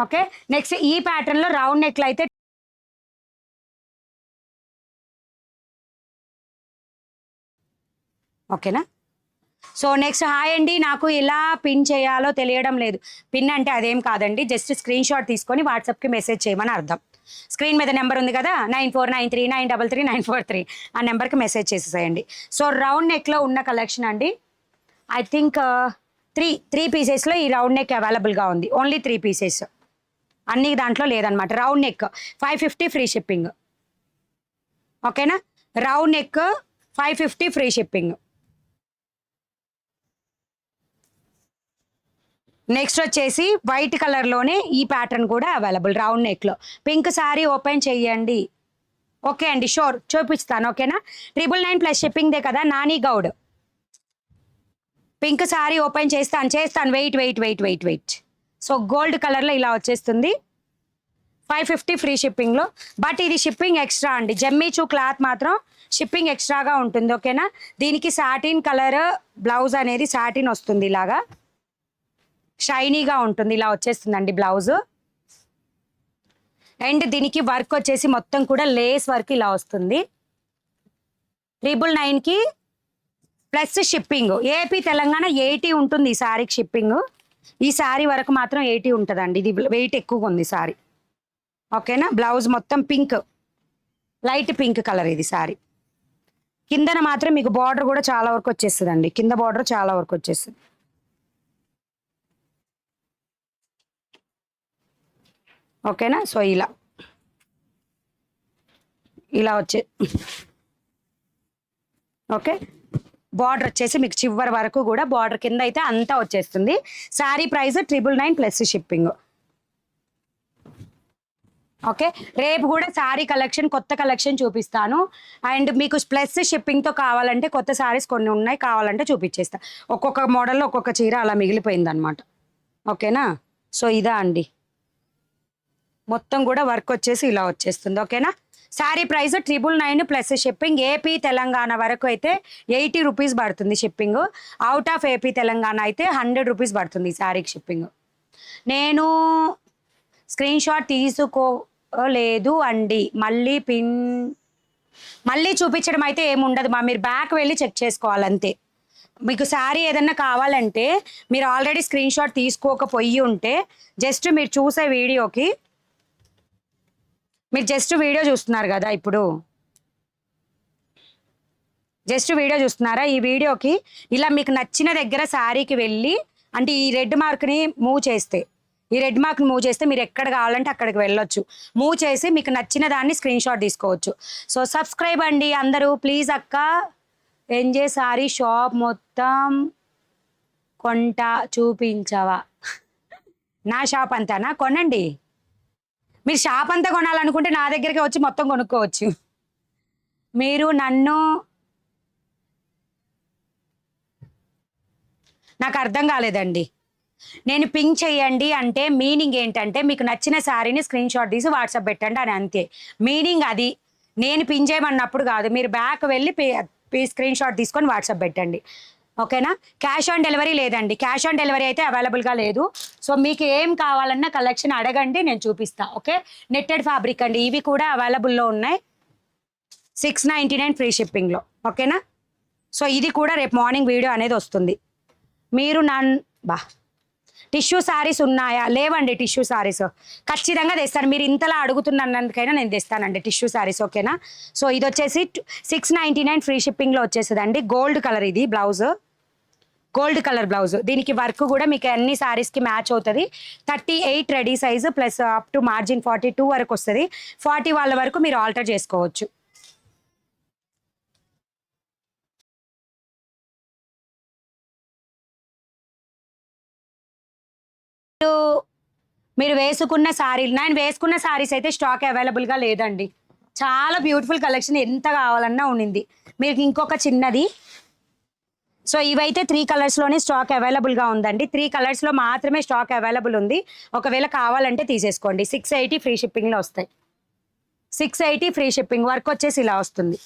ఓకే. నెక్స్ట్ ఈ ప్యాటర్న్లో రౌండ్ నెక్లు అయితే ఓకేనా. సో నెక్స్ట్ హాయ్ అండి, నాకు ఎలా పిన్ చేయాలో తెలియడం లేదు. పిన్ అంటే అదేం కాదండి, జస్ట్ స్క్రీన్ షాట్ తీసుకొని వాట్సాప్కి మెసేజ్ చేయమని అర్థం. స్క్రీన్ మీద నెంబర్ ఉంది కదా, 9493933943, ఆ నెంబర్కి మెసేజ్ చేసేసేయండి. సో రౌండ్ నెక్లో ఉన్న కలెక్షన్ అండి, ఐ థింక్ త్రీ పీసెస్లో ఈ రౌండ్ నెక్ అవైలబుల్గా ఉంది. ఓన్లీ 3 పీసెస్, అన్ని దాంట్లో లేదనమాట. Round neck 550 free shipping. ఓకేనా. Round neck 550 free shipping. Next వచ్చేసి వైట్ కలర్లోనే ఈ ప్యాటర్న్ కూడా అవైలబుల్ రౌండ్ నెక్లో. పింక్ సారీ ఓపెన్ చెయ్యండి. ఓకే అండి, షూర్ చూపిస్తాను. ఓకేనా. 999 ప్లస్ షిప్పింగ్దే కదా. నాని గౌడ్ పింక్ సారీ ఓపెన్ చేస్తాను. వెయిట్. సో గోల్డ్ కలర్లో ఇలా వచ్చేస్తుంది. 550 ఫ్రీ షిప్పింగ్లో. బట్ ఇది షిప్పింగ్ ఎక్స్ట్రా అండి, జమ్మీచూ క్లాత్ మాత్రం షిప్పింగ్ ఎక్స్ట్రాగా ఉంటుంది. ఓకేనా. దీనికి సాటిన్ కలర్ బ్లౌజ్ అనేది సాటిన్ వస్తుంది, ఇలాగా షైనీగా ఉంటుంది. ఇలా వచ్చేస్తుందండి బ్లౌజ్. అండ్ దీనికి వర్క్ వచ్చేసి మొత్తం కూడా లేస్ వర్క్ ఇలా వస్తుంది. 999కి ప్లస్ షిప్పింగ్. ఏపీ తెలంగాణ 80 ఉంటుంది ఈ శారీకి షిప్పింగ్. ఈ శారీ వరకు మాత్రం 80 ఉంటుందండి. ఇది వెయిట్ ఎక్కువగా ఉంది శారీ. ఓకేనా. బ్లౌజ్ మొత్తం పింక్, లైట్ పింక్ కలర్ ఇది శారీ. కిందన మాత్రం మీకు బార్డర్ కూడా చాలా వరకు వచ్చేస్తుందండి. కింద బార్డర్ చాలా వరకు వచ్చేస్తుంది. ఓకేనా. సో ఇలా వచ్చే ఓకే. బార్డర్ వచ్చేసి మీకు చివరి వరకు కూడా బార్డర్ కింద అయితే అంతా వచ్చేస్తుంది. Sari price 999 plus shipping. Okay. రేపు కూడా శారీ కలెక్షన్, కొత్త కలెక్షన్ చూపిస్తాను. అండ్ మీకు ప్లస్ షిప్పింగ్తో కావాలంటే కొత్త శారీస్ కొన్ని ఉన్నాయి, కావాలంటే చూపించేస్తా. ఒక్కొక్క మోడల్లో ఒక్కొక్క చీర అలా మిగిలిపోయింది అనమాట. ఓకేనా. సో ఇదా అండి, మొత్తం కూడా వర్క్ వచ్చేసి ఇలా వచ్చేస్తుంది. ఓకేనా. Sari price 999 plus shipping. AP Telangana వరకు అయితే 80 రూపీస్ పడుతుంది shipping. Out of AP Telangana అయితే 100 రూపీస్ పడుతుంది ఈ శారీకి షిప్పింగ్. నేను స్క్రీన్ షాట్ తీసుకోలేదు అండి, మళ్ళీ చూపించడం అయితే ఏముండదు మా, మీరు బ్యాక్ వెళ్ళి చెక్ చేసుకోవాలంతే. మీకు శారీ ఏదన్నా కావాలంటే మీరు ఆల్రెడీ స్క్రీన్ షాట్ తీసుకోకపోయి ఉంటే జస్ట్ మీరు చూసే వీడియోకి, మీరు జస్ట్ వీడియో చూస్తున్నారు కదా ఇప్పుడు, జస్ట్ వీడియో చూస్తున్నారా? ఈ వీడియోకి ఇలా మీకు నచ్చిన దగ్గర శారీకి వెళ్ళి అంటే ఈ రెడ్ మార్క్ని మూవ్ చేస్తే మీరు ఎక్కడ కావాలంటే అక్కడికి వెళ్ళొచ్చు. మూవ్ చేసి మీకు నచ్చిన దాన్ని స్క్రీన్ షాట్ తీసుకోవచ్చు. సో సబ్స్క్రైబ్ అండి అందరూ ప్లీజ్. అక్క ఎన్జే సారీ షాప్ మొత్తం కొంట చూపించవా? నా షాప్ అంతానా? కొనండి. మీరు షాప్ అంతా కొనాలనుకుంటే నా దగ్గరికి వచ్చి మొత్తం కొనుక్కోవచ్చు. మీరు నన్ను నాకు అర్థం కాలేదండి. నేను పింక్ చేయండి అంటే మీనింగ్ ఏంటంటే మీకు నచ్చిన శారీని స్క్రీన్ షాట్ తీసి వాట్సాప్ పెట్టండి అని, అంతే మీనింగ్. అది నేను పిన్ చేయమన్నప్పుడు కాదు, మీరు బ్యాక్ వెళ్ళి స్క్రీన్ షాట్ తీసుకొని వాట్సాప్ పెట్టండి. ఓకేనా? క్యాష్ ఆన్ డెలివరీ లేదండి. క్యాష్ ఆన్ డెలివరీ అయితే అవైలబుల్గా లేదు. సో మీకు ఏం కావాలన్నా కలెక్షన్ అడగండి, నేను చూపిస్తా. ఓకే, నెట్టెడ్ ఫ్యాబ్రిక్ అండి, ఇవి కూడా అవైలబుల్లో ఉన్నాయి. 699 ఫ్రీ షిప్పింగ్లో. ఓకేనా? సో ఇది కూడా రేపు మార్నింగ్ వీడియో అనేది వస్తుంది. మీరు టిష్యూ శారీస్ ఉన్నాయా? లేవండి టిష్యూ శారీస్. ఖచ్చితంగా తెస్తాను, మీరు ఇంతలా అడుగుతున్నందుకైనా నేను తెస్తానండి టిష్యూ శారీస్. ఓకేనా? సో ఇది వచ్చేసి 699 ఫ్రీ షిప్పింగ్లో వచ్చేస్తుందండి. గోల్డ్ కలర్, ఇది బ్లౌజ్ గోల్డ్ కలర్ బ్లౌజ్. దీనికి వర్క్ కూడా మీకు అన్ని శారీస్కి మ్యాచ్ అవుతుంది. 38 ready size plus up to margin 42 వరకు వస్తుంది. 40 వాళ్ళ వరకు మీరు ఆల్టర్ చేసుకోవచ్చు. మీరు వేసుకున్న శారీలు, నేను వేసుకున్న శారీస్ అయితే స్టాక్ అవైలబుల్గా లేదండి. చాలా బ్యూటిఫుల్ కలెక్షన్, ఎంత కావాలన్నా ఉండింది. మీకు ఇంకొక చిన్నది. సో ఇవైతే 3 కలర్స్లోనే స్టాక్ అవైలబుల్గా ఉందండి. 3 కలర్స్లో మాత్రమే స్టాక్ అవైలబుల్ ఉంది. ఒకవేళ కావాలంటే తీసేసుకోండి. 680 ఫ్రీ షిప్పింగ్లో వస్తాయి. 680 ఫ్రీ షిప్పింగ్. వర్క్ వచ్చేసి ఇలా వస్తుంది.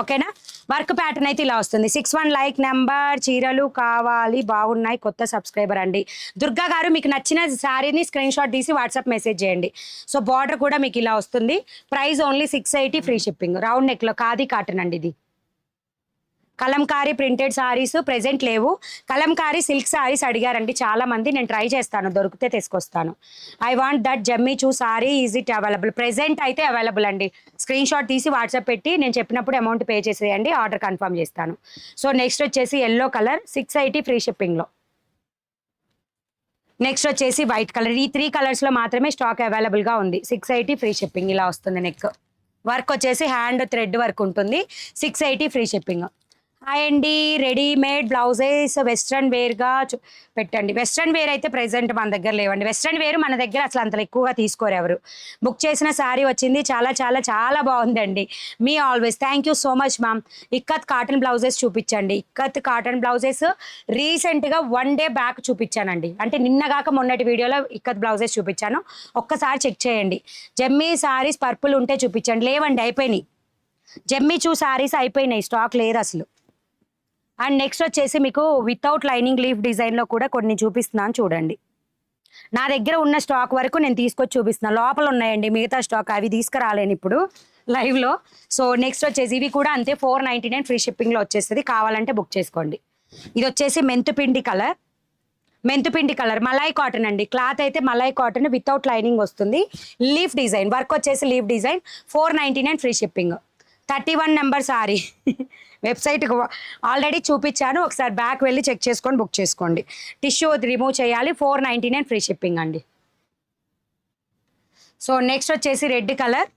ఓకేనా? వర్క్ ప్యాటర్న్ అయితే ఇలా వస్తుంది. 61 లైక్ నెంబర్. చీరలు కావాలి, బాగున్నాయి, కొత్త సబ్స్క్రైబర్ అండి. దుర్గా గారు మీకు నచ్చిన శారీని స్క్రీన్ షాట్ తీసి వాట్సాప్ మెసేజ్ చేయండి. సో బార్డర్ కూడా మీకు ఇలా వస్తుంది. Price only 680 free shipping. Round నెక్లో ఖాదీ కాటన్ అండి. ఇది కలంకారీ ప్రింటెడ్ సారీస్ ప్రెజెంట్ లేవు. కలంకారీ సిల్క్ సారీస్ అడిగారండి చాలా మంది. నేను ట్రై చేస్తాను, దొరికితే తీసుకొస్తాను. ఐ వాంట్ దట్ జమ్మీ చూ sari, is it available? Present అయితే అవైలబుల్ అండి. స్క్రీన్ షాట్ తీసి వాట్సాప్ పెట్టి నేను చెప్పినప్పుడు అమౌంట్ పే చేసేయండి, ఆర్డర్ కన్ఫర్మ్ చేస్తాను. సో నెక్స్ట్ వచ్చేసి ఎల్లో కలర్ 680 ఫ్రీ షిప్పింగ్లో. నెక్స్ట్ వచ్చేసి వైట్ కలర్. ఈ 3 కలర్స్లో మాత్రమే స్టాక్ అవైలబుల్గా ఉంది. 680 ఫ్రీ షిప్పింగ్. ఇలా వస్తుంది నెక్. వర్క్ వచ్చేసి హ్యాండ్ థ్రెడ్ వర్క్ ఉంటుంది. 680 ఫ్రీ షిప్పింగ్. హాయ్ అండి. రెడీమేడ్ బ్లౌజెస్ వెస్ట్రన్ వేర్గా పెట్టండి. వెస్ట్రన్ వేర్ అయితే ప్రెజెంట్ మన దగ్గర లేవండి. వెస్ట్రన్ వేర్ మన దగ్గర అసలు అంత ఎక్కువగా తీసుకోరు ఎవరు. బుక్ చేసిన శారీ వచ్చింది, చాలా చాలా చాలా బాగుందండి. Me always. Thank you so much ma'am. Ikat cotton blouses చూపించండి. ఇక్కత్ కాటన్ బ్లౌజెస్ రీసెంట్గా 1 డే బ్యాక్ చూపించానండి. అంటే నిన్నగాక మొన్నటి వీడియోలో ఇక్కత్ బ్లౌజెస్ చూపించాను, ఒక్కసారి చెక్ చేయండి. జమ్మీ శారీస్ పర్పుల్ ఉంటే చూపించండి. లేవండి, అయిపోయినాయి. జమ్మీ చూ శారీస్ అయిపోయినాయి, స్టాక్ లేదు అసలు. అండ్ నెక్స్ట్ వచ్చేసి మీకు వితౌట్ లైనింగ్ లీఫ్ డిజైన్లో కూడా కొన్ని చూపిస్తున్నాను చూడండి. నా దగ్గర ఉన్న స్టాక్ వరకు నేను తీసుకొచ్చి చూపిస్తున్నాను. లోపల ఉన్నాయండి మిగతా స్టాక్, అవి తీసుకురాలేను ఇప్పుడు లైవ్లో. సో నెక్స్ట్ వచ్చేసి ఇవి కూడా అంతే 499 ఫ్రీ షిప్పింగ్లో వచ్చేస్తుంది. కావాలంటే బుక్ చేసుకోండి. ఇది వచ్చేసి మెంతుపిండి కలర్. మెంతుపిండి కలర్ మలాయ్ కాటన్ అండి. క్లాత్ అయితే మలాయ్ కాటన్ వితౌట్ లైనింగ్ వస్తుంది. లీఫ్ డిజైన్ వర్క్ వచ్చేసి leaf design. 499 free shipping. 31 number sorry. వెబ్సైట్కి ఆల్రెడీ చూపించాను, ఒకసారి బ్యాక్ వెళ్ళి చెక్ చేసుకొని బుక్ చేసుకోండి. టిష్యూ రిమూవ్ చేయాలి. 499 ఫ్రీ షిప్పింగ్ అండి. సో నెక్స్ట్ వచ్చేసి red colour,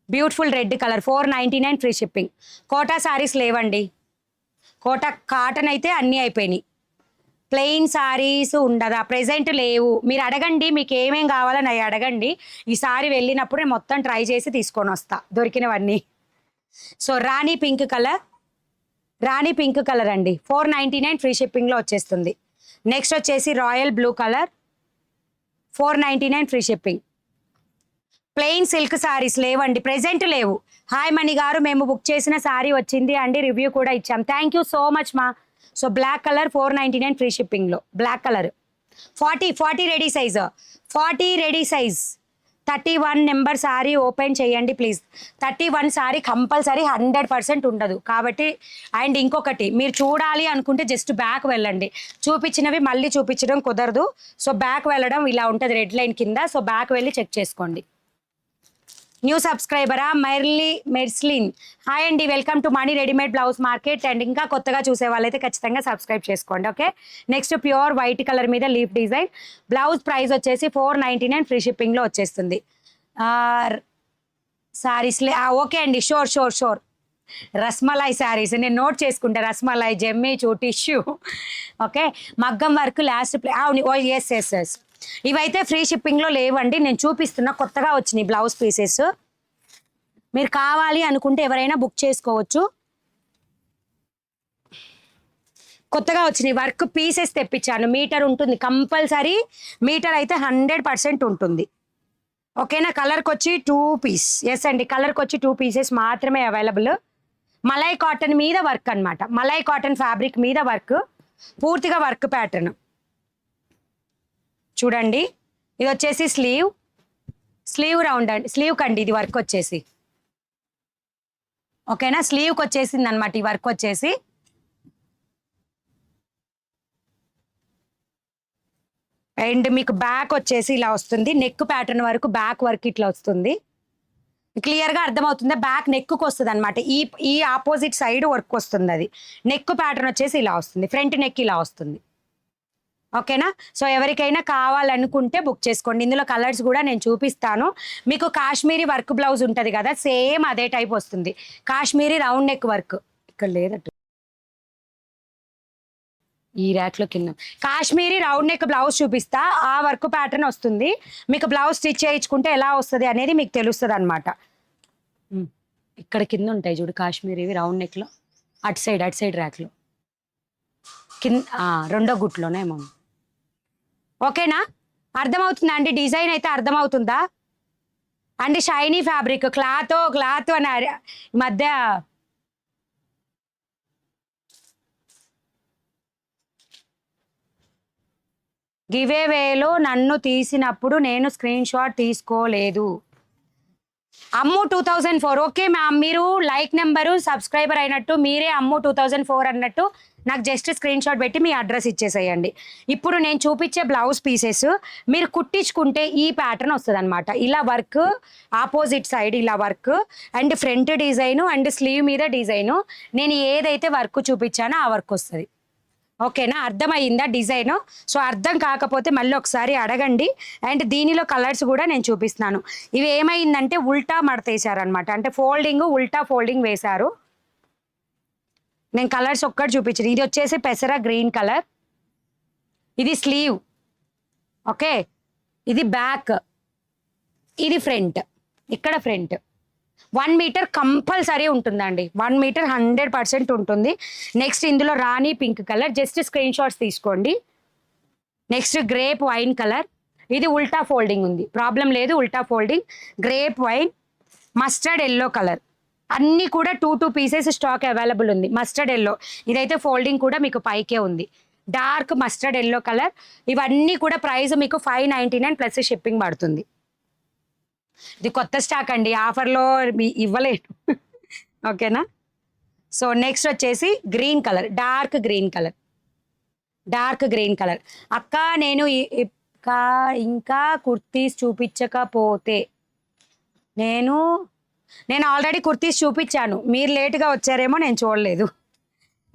beautiful red colour. 499 free shipping. Kota sarees లేవండి. కోటా కాటన్ అయితే అన్నీ అయిపోయినాయి. ప్లెయిన్ సారీస్ ఉండదా? ప్రెజెంట్ లేవు. మీరు అడగండి, మీకు ఏమేం కావాలని అవి అడగండి. ఈసారి వెళ్ళినప్పుడు నేను మొత్తం ట్రై చేసి తీసుకొని వస్తా దొరికినవన్నీ. సో రాణి పింక్ కలర్, రాణి పింక్ కలర్ అండి. 499 ఫ్రీ షిప్పింగ్లో వచ్చేస్తుంది. నెక్స్ట్ వచ్చేసి royal blue colour, 499 free shipping. Plain silk saris లేవండి, ప్రెజెంట్ లేవు. హాయ్ మణి గారు, మేము బుక్ చేసిన సారీ వచ్చింది అండి, రివ్యూ కూడా ఇచ్చాం. థ్యాంక్ యూ సో మచ్ మా. సో బ్లాక్ కలర్ 499 ఫ్రీ షిప్పింగ్లో. Black colour 40 ready size. 40 ready size. 31 number sari open చేయండి ప్లీజ్. 31 సారీ కంపల్సరీ 100% ఉండదు కాబట్టి. అండ్ ఇంకొకటి, మీరు చూడాలి అనుకుంటే జస్ట్ బ్యాక్ వెళ్ళండి. చూపించినవి మళ్ళీ చూపించడం కుదరదు. సో బ్యాక్ వెళ్ళడం ఇలా ఉంటుంది రెడ్ లైన్ కింద. సో బ్యాక్ వెళ్ళి చెక్ చేసుకోండి. న్యూ సబ్స్క్రైబరా మెర్స్లిన్, హాయ్ అండి, welcome to Mani readymade blouse market. And ఇంకా కొత్తగా చూసే వాళ్ళైతే ఖచ్చితంగా సబ్స్క్రైబ్ చేసుకోండి. Okay, next pure white colour మీద లీఫ్ డిజైన్. బ్లౌజ్ ప్రైస్ వచ్చేసి 499, ఫ్రీ షిప్పింగ్లో వచ్చేస్తుంది. సారీస్లే ఓకే అండి, షోర్. రస్మలై శారీస్ నేను నోట్ చేసుకుంటా. రస్మలై, జెమ్మిచూ, టిష్యూ. ఓకే, మగ్గం వర్క్ లాస్ట్ అవును. ఎస్ ఇవైతే ఫ్రీ షిప్పింగ్లో లేవండి. నేను చూపిస్తున్నా, కొత్తగా వచ్చినాయి బ్లౌజ్ పీసెస్. మీరు కావాలి అనుకుంటే ఎవరైనా బుక్ చేసుకోవచ్చు. కొత్తగా వచ్చినాయి వర్క్ పీసెస్ తెప్పించాను. మీటర్ ఉంటుంది కంపల్సరీ, మీటర్ అయితే 100% ఉంటుంది. ఓకేనా. కలర్కి వచ్చి 2 పీస్. ఎస్ అండి, కలర్కి వచ్చి 2 పీసెస్ మాత్రమే అవైలబుల్. మలై కాటన్ మీద వర్క్ అనమాట. మలై కాటన్ ఫ్యాబ్రిక్ మీద వర్క్, పూర్తిగా వర్క్ ప్యాటర్న్ చూడండి. ఇది వచ్చేసి స్లీవ్ రౌండ్ అండి, స్లీవ్ కండి ఇది వర్క్ వచ్చేసి. ఓకేనా, స్లీవ్కి వచ్చేసింది అనమాట ఈ వర్క్ వచ్చేసి. అండ్ మీకు బ్యాక్ వచ్చేసి ఇలా వస్తుంది. నెక్ ప్యాటర్న్ వరకు బ్యాక్ వర్క్ ఇట్లా వస్తుంది. క్లియర్గా అర్థమవుతుంది. బ్యాక్ నెక్కు వస్తుంది అనమాట. ఈ ఆపోజిట్ సైడ్ వర్క్ వస్తుంది. అది నెక్ ప్యాటర్న్ వచ్చేసి ఇలా వస్తుంది. ఫ్రంట్ నెక్ ఇలా వస్తుంది. ఓకేనా. సో ఎవరికైనా కావాలనుకుంటే బుక్ చేసుకోండి. ఇందులో కలర్స్ కూడా నేను చూపిస్తాను. మీకు కాశ్మీరీ వర్క్ బ్లౌజ్ ఉంటుంది కదా, సేమ్ అదే టైప్ వస్తుంది. కాశ్మీరీ రౌండ్ నెక్ వర్క్ ఇక్కడ లేదట, ఈ ర్యాక్లో కింద. కాశ్మీరీ రౌండ్ నెక్ బ్లౌజ్ చూపిస్తా. ఆ వర్క్ ప్యాటర్న్ వస్తుంది. మీకు బ్లౌజ్ స్టిచ్ చేయించుకుంటే ఎలా వస్తుంది అనేది మీకు తెలుస్తుంది అనమాట. ఇక్కడ కింద ఉంటాయి చూడు కాశ్మీరీవి రౌండ్ నెక్లో, అటు సైడ్ ర్యాక్లో కింద రెండో గుట్లోనేమో. ఓకేనా, అర్థమవుతుందా అండి? డిజైన్ అయితే అర్థమవుతుందా అండి? షైనీ ఫ్యాబ్రిక్, క్లాత్ అని ఈ మధ్య గివేవేలో నన్ను తీసినప్పుడు నేను స్క్రీన్ షాట్ తీసుకోలేదు. అమ్ము 2004. ఓకే మ్యామ్, మీరు లైక్ నెంబరు సబ్స్క్రైబర్ అయినట్టు మీరే అమ్ము 2004 అన్నట్టు నాకు జస్ట్ స్క్రీన్ షాట్ పెట్టి మీ అడ్రస్ ఇచ్చేసేయండి. ఇప్పుడు నేను చూపించే బ్లౌజ్ పీసెస్ మీరు కుట్టించుకుంటే ఈ ప్యాటర్న్ వస్తుంది అనమాట. ఇలా వర్క్ ఆపోజిట్ సైడ్ ఇలా work and front design and slew మీద డిజైను. నేను ఏదైతే వర్క్ చూపించానో ఆ వర్క్ వస్తుంది. ఓకేనా, అర్థమయ్యిందా డిజైన్? సో అర్థం కాకపోతే మళ్ళీ ఒకసారి అడగండి. అండ్ దీనిలో కలర్స్ కూడా నేను చూపిస్తున్నాను. ఇవి ఏమైందంటే ఉల్టా మడతేసారనమాట, అంటే ఉల్టా ఫోల్డింగ్ వేశారు. నేను కలర్స్ ఒక్కటి చూపించాను. ఇది వచ్చేసి పెసర గ్రీన్ కలర్, ఇది స్లీవ్. ఓకే, ఇది బ్యాక్, ఇది ఫ్రంట్. ఇక్కడ ఫ్రంట్ 1 మీటర్ కంపల్సరీ ఉంటుందండి. 1 మీటర్ 100% ఉంటుంది. నెక్స్ట్ ఇందులో rani pink colour, just screen shots తీసుకోండి. నెక్స్ట్ గ్రేప్ వైన్ కలర్, ఇది ఉల్టా ఫోల్డింగ్ ఉంది, ప్రాబ్లం లేదు. ఉల్టా folding grape wine, mustard yellow colour. అన్నీ కూడా 2 పీసెస్ స్టాక్ అవైలబుల్ ఉంది. మస్టర్డ్ ఎల్లో ఇదైతే ఫోల్డింగ్ కూడా మీకు పైకే ఉంది. Dark mustard yellow colour. ఇవన్నీ కూడా ప్రైస్ మీకు 599 ప్లస్ షిప్పింగ్ పడుతుంది. ఇది కొత్త స్టాక్ అండి, ఆఫర్లో ఇవ్వలేదు. ఓకేనా. సో నెక్స్ట్ వచ్చేసి green colour, dark green colour. అక్క నేను ఇంకా కుర్తీస్ చూపించకపోతే నేను ఆల్రెడీ కుర్తీస్ చూపించాను, మీరు లేట్గా వచ్చారేమో, నేను చూడలేదు.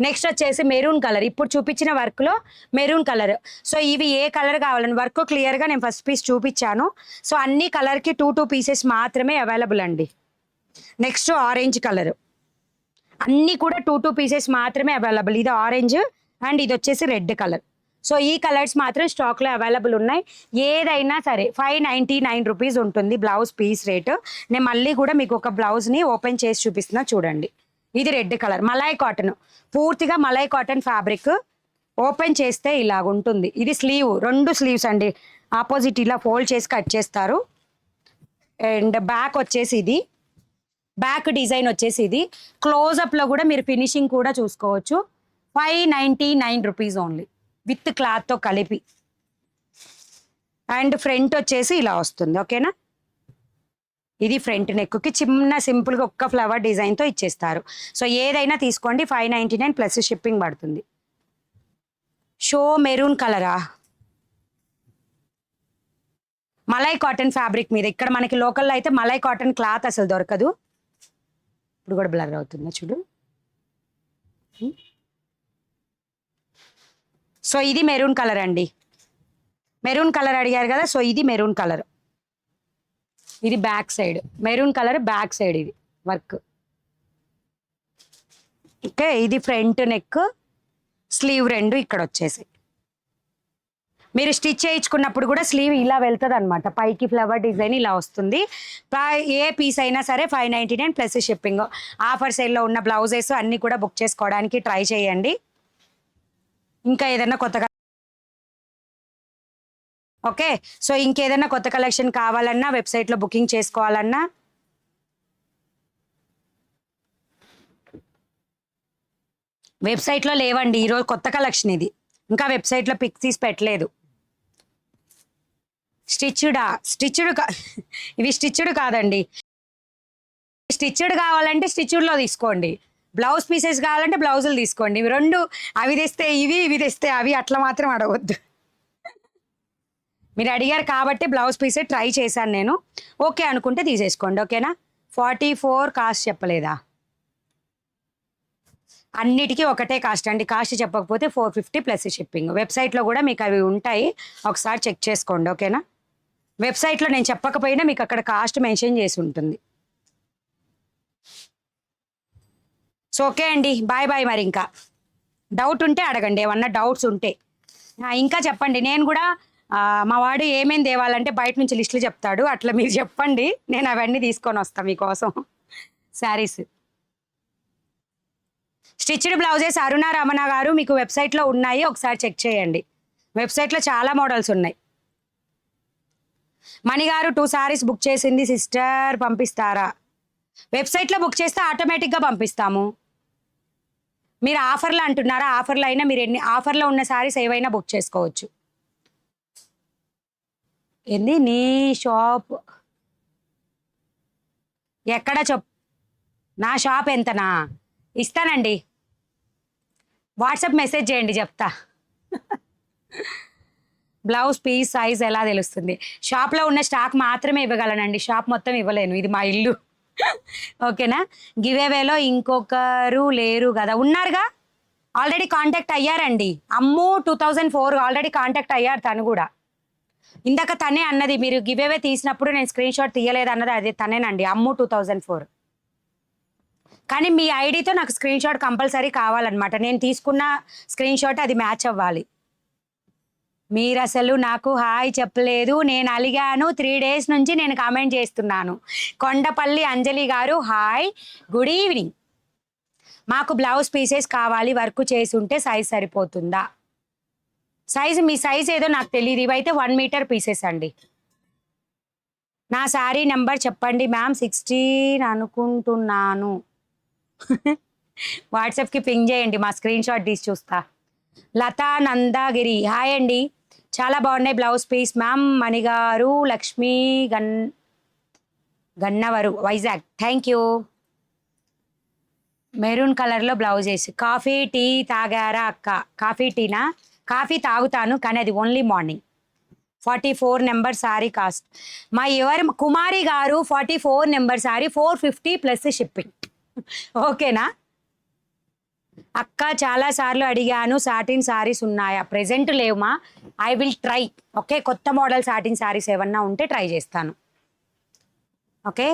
నెక్స్ట్ వచ్చేసి మెరూన్ కలర్, ఇప్పుడు చూపించిన వర్క్లో మెరూన్ కలర్. సో ఇవి ఏ కలర్ కావాలని వర్క్ క్లియర్గా నేను ఫస్ట్ పీస్ చూపించాను. సో అన్ని కలర్కి 2 పీసెస్ మాత్రమే అవైలబుల్ అండి. నెక్స్ట్ ఆరెంజ్ కలర్, అన్నీ కూడా 2 పీసెస్ మాత్రమే అవైలబుల్. ఇది ఆరెంజ్ అండ్ ఇది వచ్చేసి రెడ్ కలర్. సో ఈ కలర్స్ మాత్రం స్టాక్లో అవైలబుల్ ఉన్నాయి. ఏదైనా సరే 599 రూపీస్ ఉంటుంది బ్లౌజ్ పీస్ రేటు. నేను మళ్ళీ కూడా మీకు ఒక బ్లౌజ్ని ఓపెన్ చేసి చూపిస్తున్నా చూడండి. ఇది రెడ్ కలర్, మలై కాటన్, పూర్తిగా మలై కాటన్ ఫ్యాబ్రిక్. ఓపెన్ చేస్తే ఇలాగ ఉంటుంది. ఇది స్లీవ్, 2 స్లీవ్స్ అండి, ఆపోజిట్ ఇలా ఫోల్డ్ చేసి కట్ చేస్తారు. అండ్ బ్యాక్ వచ్చేసి ఇది, బ్యాక్ డిజైన్ వచ్చేసి ఇది. క్లోజప్లో కూడా మీరు ఫినిషింగ్ కూడా చూసుకోవచ్చు. 599 రూపీస్ ఓన్లీ విత్ క్లాత్తో కలిపి. అండ్ ఫ్రంట్ వచ్చేసి ఇలా వస్తుంది. ఓకేనా, ఇది ఫ్రంట్ నెక్కి చిన్న సింపుల్గా ఒక్క ఫ్లవర్ డిజైన్తో ఇచ్చేస్తారు. సో ఏదైనా తీసుకోండి, 599 ప్లస్ షిప్పింగ్ పడుతుంది. షో మెరూన్ కలరా, మలై కాటన్ ఫ్యాబ్రిక్ మీద. ఇక్కడ మనకి లోకల్లో అయితే మలై కాటన్ క్లాత్ అసలు దొరకదు. ఇప్పుడు కూడా బ్లర్ అవుతుందా చూడు. సో ఇది మెరూన్ కలర్ అండి. మెరూన్ కలర్ అడిగారు కదా, సో ఇది మెరూన్ కలర్. ఇది back side maroon colour, back side ఇది వర్క్. ఓకే, ఇది ఫ్రంట్ నెక్, స్లీవ్ రెండు ఇక్కడ వచ్చేసి. మీరు స్టిచ్ చేయించుకున్నప్పుడు కూడా స్లీవ్ ఇలా వెళ్తుంది అనమాట, పైకి ఫ్లవర్ డిజైన్ ఇలా వస్తుంది. ఏ పీస్ అయినా సరే 599 ప్లస్ షిప్పింగ్. ఆఫర్ సేల్లో ఉన్న బ్లౌజెస్ అన్నీ కూడా బుక్ చేసుకోవడానికి ట్రై చేయండి. ఇంకా ఏదైనా కొత్తగా ఓకే, సో ఇంకేదైనా కొత్త కలెక్షన్ కావాలన్నా, వెబ్సైట్లో బుకింగ్ చేసుకోవాలన్నా వెబ్సైట్లో లేవండి. ఈరోజు కొత్త కలెక్షన్ ఇది, ఇంకా వెబ్సైట్లో పిక్స్ తీసి పెట్టలేదు. ఇవి స్టిచ్డ్ కాదండి. స్టిచ్డ్ కావాలంటే స్టిచ్డ్లో తీసుకోండి, బ్లౌజ్ పీసెస్ కావాలంటే బ్లౌజులు తీసుకోండి. ఇవి రెండు, అవి తెస్తే ఇవి తెస్తే అవి, అట్లా మాత్రం అడగవద్దు. మీరు అడిగారు కాబట్టి బ్లౌజ్ పీసే ట్రై చేశాను నేను. ఓకే అనుకుంటే తీసేసుకోండి, ఓకేనా. 44 కాస్ట్ చెప్పలేదా? అన్నిటికీ ఒకటే కాస్ట్ అండి, కాస్ట్ చెప్పకపోతే 450 ప్లస్ షిప్పింగ్. వెబ్సైట్లో కూడా మీకు అవి ఉంటాయి, ఒకసారి చెక్ చేసుకోండి, ఓకేనా. వెబ్సైట్లో నేను చెప్పకపోయినా మీకు అక్కడ కాస్ట్ మెన్షన్ చేసి ఉంటుంది. సో ఓకే అండి, బాయ్ బాయ్. మరి ఇంకా డౌట్ ఉంటే అడగండి, ఏమన్నా డౌట్స్ ఉంటే. ఇంకా చెప్పండి, నేను కూడా మా వాడు ఏమేమి తేవాలంటే బయట నుంచి లిస్టులు చెప్తాడు, అట్లా మీరు చెప్పండి, నేను అవన్నీ తీసుకొని వస్తాను మీకోసం. శారీస్ స్టిచ్డ్ బ్లౌజెస్ అరుణ రమణ గారు మీకు వెబ్సైట్లో ఉన్నాయి, ఒకసారి చెక్ చేయండి. వెబ్సైట్లో చాలా మోడల్స్ ఉన్నాయి. మణి గారు 2 సారీస్ బుక్ చేసింది సిస్టర్, పంపిస్తారా? వెబ్సైట్లో బుక్ చేస్తే ఆటోమేటిక్గా పంపిస్తాము. మీరు ఆఫర్లు అంటున్నారా? ఆఫర్లు అయినా మీరు ఆఫర్లో ఉన్న సారీస్ ఏవైనా బుక్ చేసుకోవచ్చు. ఏంది నీ షాప్ ఎక్కడ నా షాప్ ఎంతనా ఇస్తానండి, వాట్సాప్ మెసేజ్ చేయండి చెప్తా. బ్లౌజ్ పీస్ సైజ్ ఎలా తెలుస్తుంది? షాప్లో ఉన్న స్టాక్ మాత్రమే ఇవ్వగలనండి, షాప్ మొత్తం ఇవ్వలేను, ఇది మా ఇల్లు. ఓకేనా. గివేవేలో ఇంకొకరు లేరు కదా? ఉన్నారుగా, ఆల్రెడీ కాంటాక్ట్ అయ్యారండి. అమ్ము 2004 ఆల్రెడీ కాంటాక్ట్ అయ్యారు, తను కూడా. ఇందాక తనే అన్నది, మీరు గివేవే తీసినప్పుడు నేను స్క్రీన్ షాట్ తీయలేదు అన్నది, అదే తనేనండి, అమ్ము 2004. కానీ మీ ఐడితో నాకు స్క్రీన్ షాట్ కంపల్సరీ కావాలన్నమాట, నేను తీసుకున్న స్క్రీన్ షాట్ అది మ్యాచ్ అవ్వాలి. మీరు అసలు నాకు హాయ్ చెప్పలేదు, నేను అలిగాను 3 days నుంచి నేను కామెంట్ చేస్తున్నాను. కొండపల్లి అంజలి గారు హాయ్, గుడ్ ఈవినింగ్. మాకు బ్లౌజ్ పీసెస్ కావాలి, వర్క్ చేసి ఉంటే సైజ్ సరిపోతుందా? సైజు మీ సైజ్ ఏదో నాకు తెలియదు, ఇవైతే 1 మీటర్ పీసెస్ అండి. నా శారీ నెంబర్ చెప్పండి మ్యామ్. 16 అనుకుంటున్నాను. వాట్సాప్కి పింగ్ చేయండి, మా స్క్రీన్ షాట్ తీసి చూస్తా. లతా నందగిరి హాయ్ అండి, చాలా బాగున్నాయి బ్లౌజ్ పీస్ మ్యామ్. మణిగారు Lakshmi Gannavaru Vizag, thank you. Maroon కలర్లో బ్లౌజ్ వేసి. కాఫీ టీ తాగారా అక్క? కాఫీ టీనా? కాఫీ తాగుతాను కానీ అది only morning. 44 number sari cost మా కుమారి గారు 44 నెంబర్ సారీ 450 ప్లస్ షిప్పింగ్. ఓకేనా అక్క? చాలా సార్లు అడిగాను, సాటిన్ సారీస్ ఉన్నాయా? ప్రెజెంట్ లేవుమా, ఐ విల్ ట్రై. ఓకే, కొత్త మోడల్ సాటిన్ సారీస్ ఏమన్నా ఉంటే ట్రై చేస్తాను. ఓకే.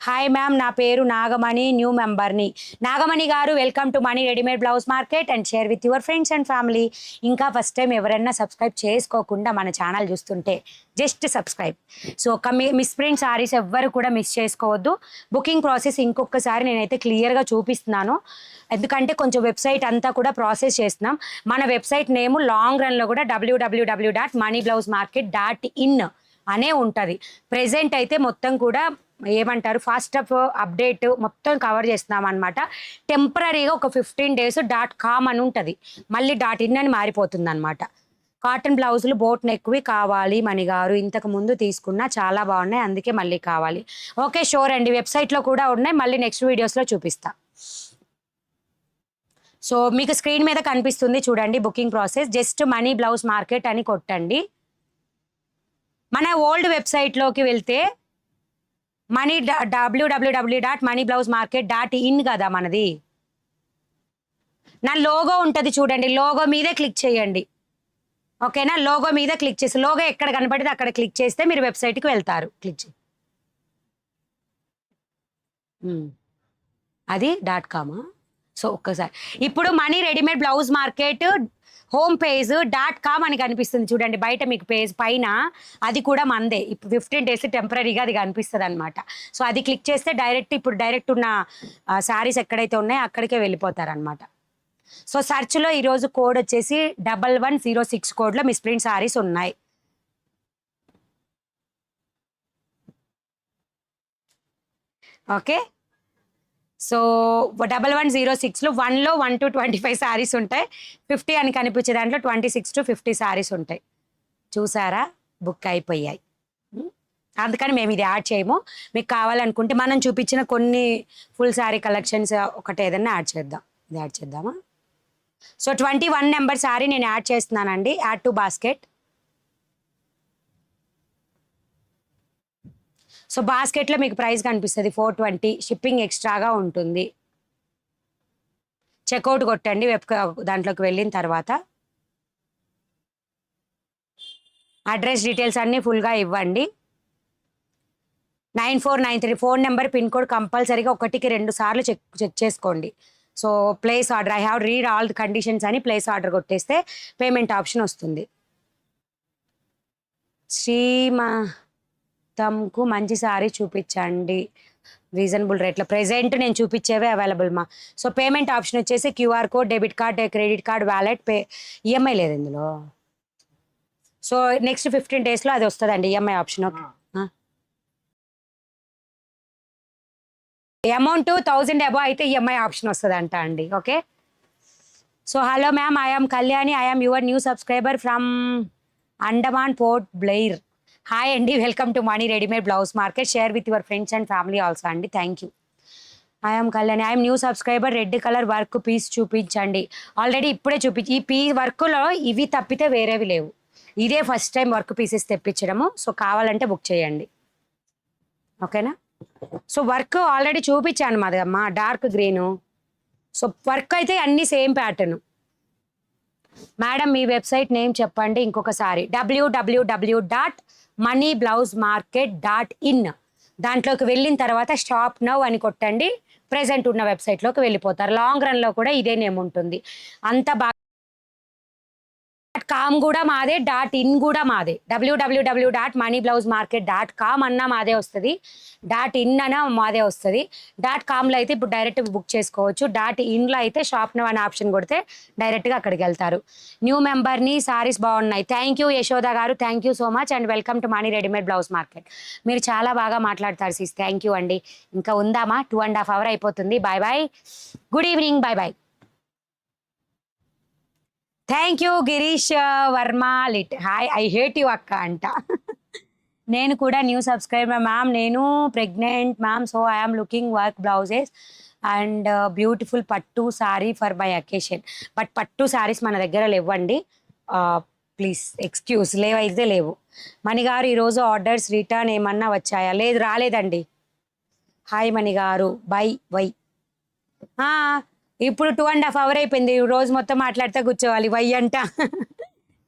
హాయ్ మ్యామ్, నా పేరు నాగమణి, న్యూ మెంబర్ని. నాగమణి గారు welcome to Mani readymade blouse market and share with your friends and family. ఇంకా ఫస్ట్ టైం ఎవరైనా సబ్స్క్రైబ్ చేసుకోకుండా మన ఛానల్ చూస్తుంటే just subscribe. So miss print saris ఎవ్వరు కూడా మిస్ చేసుకోవద్దు. బుకింగ్ ప్రాసెస్ ఇంకొకసారి నేనైతే క్లియర్గా చూపిస్తున్నాను, ఎందుకంటే కొంచెం వెబ్సైట్ అంతా కూడా ప్రాసెస్ చేస్తున్నాం. మన వెబ్సైట్ నేమ్ లాంగ్ రన్లో కూడా www.moneyblousemarket.in అనే ఉంటుంది. ప్రెజెంట్ అయితే మొత్తం కూడా ఏమంటారు ఫాస్ట్ అప్డేట్ మొత్తం కవర్ చేస్తున్నాం అనమాట. టెంపరీగా ఒక 15 days .com అని ఉంటుంది, మళ్ళీ .in అని మారిపోతుంది అనమాట. కాటన్ బ్లౌజులు బోట్ నెక్వి కావాలి మణిగారు, ఇంతకు ముందు తీసుకున్నా చాలా బాగున్నాయి, అందుకే మళ్ళీ కావాలి. ఓకే షూర్ అండి, వెబ్సైట్లో కూడా ఉన్నాయి, మళ్ళీ నెక్స్ట్ వీడియోస్లో చూపిస్తా. సో మీకు స్క్రీన్ మీద కనిపిస్తుంది చూడండి booking process. Just money blouse market అని కొట్టండి. మన ఓల్డ్ వెబ్సైట్లోకి వెళ్తే మనీ www.moneyblousemarket.in కదా మనది. నా లోగో ఉంటుంది చూడండి, లోగో మీదే క్లిక్ చేయండి. ఓకేనా, లోగో మీద క్లిక్ చేసి లోగో ఎక్కడ కనపడితే అక్కడ క్లిక్ చేస్తే మీరు వెబ్సైట్కి వెళ్తారు. క్లిక్ చేయి. అది .com. సో ఒక్కసారి ఇప్పుడు money readymade blouse market home page .com అని కనిపిస్తుంది చూడండి బయట మీకు పేజ్ పైన, అది కూడా మందే. ఇప్పుడు 15 days టెంపరీగా అది కనిపిస్తుంది అనమాట. సో అది క్లిక్ చేస్తే డైరెక్ట్ ఉన్న శారీస్ ఎక్కడైతే ఉన్నాయో అక్కడికే వెళ్ళిపోతారనమాట. సో సెర్చ్లో ఈరోజు కోడ్ వచ్చేసి 1106 కోడ్లో మిస్ ప్రింట్ శారీస్ ఉన్నాయి. ఓకే, సో 1106లో 1లో 1 to 25 శారీస్ ఉంటాయి. 50 అని కనిపించే దాంట్లో 26 to 50 శారీస్ ఉంటాయి. చూసారా, బుక్ అయిపోయాయి. అందుకని మేము ఇది యాడ్ చేయము. మీకు కావాలనుకుంటే మనం చూపించిన కొన్ని ఫుల్ శారీ కలెక్షన్స్ ఒకటి ఏదన్నా యాడ్ చేద్దాం. ఇది యాడ్ చేద్దామా? సో 21 నెంబర్ శారీ నేను యాడ్ చేస్తున్నానండి. Add to basket. సో బాస్కెట్లో మీకు ప్రైస్ కనిపిస్తుంది 420. షిప్పింగ్ ఎక్స్ట్రాగా ఉంటుంది. చెక్అవుట్ కొట్టండి దాంట్లోకి వెళ్ళిన తర్వాత. అడ్రస్ డీటెయిల్స్ అన్నీ ఫుల్గా ఇవ్వండి. 9493 ఫోన్ నెంబర్, పిన్ కోడ్ కంపల్సరీగా 1కి 2 సార్లు చెక్ చేసుకోండి. So place order, I have read all the conditions అని ప్లేస్ ఆర్డర్ కొట్టేస్తే పేమెంట్ ఆప్షన్ వస్తుంది. శ్రీమంతంకు మంచి సారీ చూపించండి రీజనబుల్ రేట్లో. ప్రెజెంట్ నేను చూపించేవే అవైలబుల్ మా. సో పేమెంట్ ఆప్షన్ వచ్చేసి QR code, debit card, credit card, wallet, EMI లేదు ఇందులో. సో నెక్స్ట్ 15 daysలో అది వస్తుందండి EMI option. Okay, amount 1000 above అయితే ఈఎంఐ ఆప్షన్ వస్తుందంట అండి. Okay, so hello ma'am, I'm Kalyani, I'm your new subscriber from Andaman Port Blair. Hi అండి, welcome to Mani readymade blouse market. Share with your friends and family also అండి. Thank you. I'm Kalyani, I'm new subscriber. Red colour work piece చూపించండి. Already ఇప్పుడే ఈ వర్క్లో ఇవి తప్పితే వేరేవి లేవు. ఇదే ఫస్ట్ టైం వర్క్ పీసెస్ తెప్పించడము. సో కావాలంటే బుక్ చేయండి. ఓకేనా, సో వర్క్ ఆల్రెడీ చూపించాను మాదమ్మా, డార్క్ గ్రీను. సో వర్క్ అయితే అన్ని సేమ్ ప్యాటర్న్. మేడం మీ వెబ్సైట్ నేమ్ చెప్పండి ఇంకొకసారి. www.moneyblousemarket.in. దాంట్లోకి వెళ్ళిన తర్వాత షాప్ నౌ అని కొట్టండి. ప్రెజెంట్ ఉన్న వెబ్సైట్లోకి వెళ్ళిపోతారు. లాంగ్ రన్లో కూడా ఇదే నేమ్ ఉంటుంది. అంత బాగా .com కూడా మాదే, .in కూడా మాదే. www.moneyblousemarket.com అన్నా మాదే వస్తుంది, .in అన్నా మాదే వస్తుంది. .comలో అయితే ఇప్పుడు డైరెక్ట్ బుక్ చేసుకోవచ్చు. .inలో అయితే షాప్ నౌ అనే ఆప్షన్ కొడితే డైరెక్ట్గా అక్కడికి వెళ్తారు. న్యూ మెంబర్ని, సారీస్ బాగున్నాయి. థ్యాంక్ యూ యశోద గారు, thank you so much and welcome to Mani readymade blouse market. మీరు చాలా బాగా మాట్లాడతారు సిస్, థ్యాంక్ యూ అండి. ఇంకా ఉందామా, 2.5 hours అయిపోతుంది. Bye bye, good evening, bye bye. Thank you Girish Varma లిట్. హాయ్, ఐ హేట్ యూ అక్క అంట. నేను కూడా న్యూ సబ్స్క్రైబర్ మ్యామ్. నేను pregnant ma'am. So I'm looking work blouses and beautiful pattu sari for my occasion. But pattu sarees మన దగ్గర లేవండి, ప్లీజ్ ఎక్స్క్యూజ్. లేవైతే లేవు. మణిగారు ఈరోజు ఆర్డర్స్ రిటర్న్ ఏమన్నా వచ్చాయా? లేదు, రాలేదండి. హాయ్ మణిగారు, బై వై. ఇప్పుడు 2.5 hours అయిపోయింది. రోజు మొత్తం మాట్లాడితే కూర్చోవాలి, వై అంట.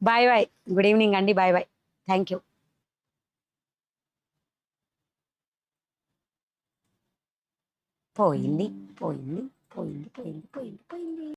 బాయ్ బాయ్, గుడ్ ఈవినింగ్ అండి, బాయ్ బాయ్, థ్యాంక్ యూ. పోయింది పోయింది పోయింది పోయింది పోయింది పోయింది.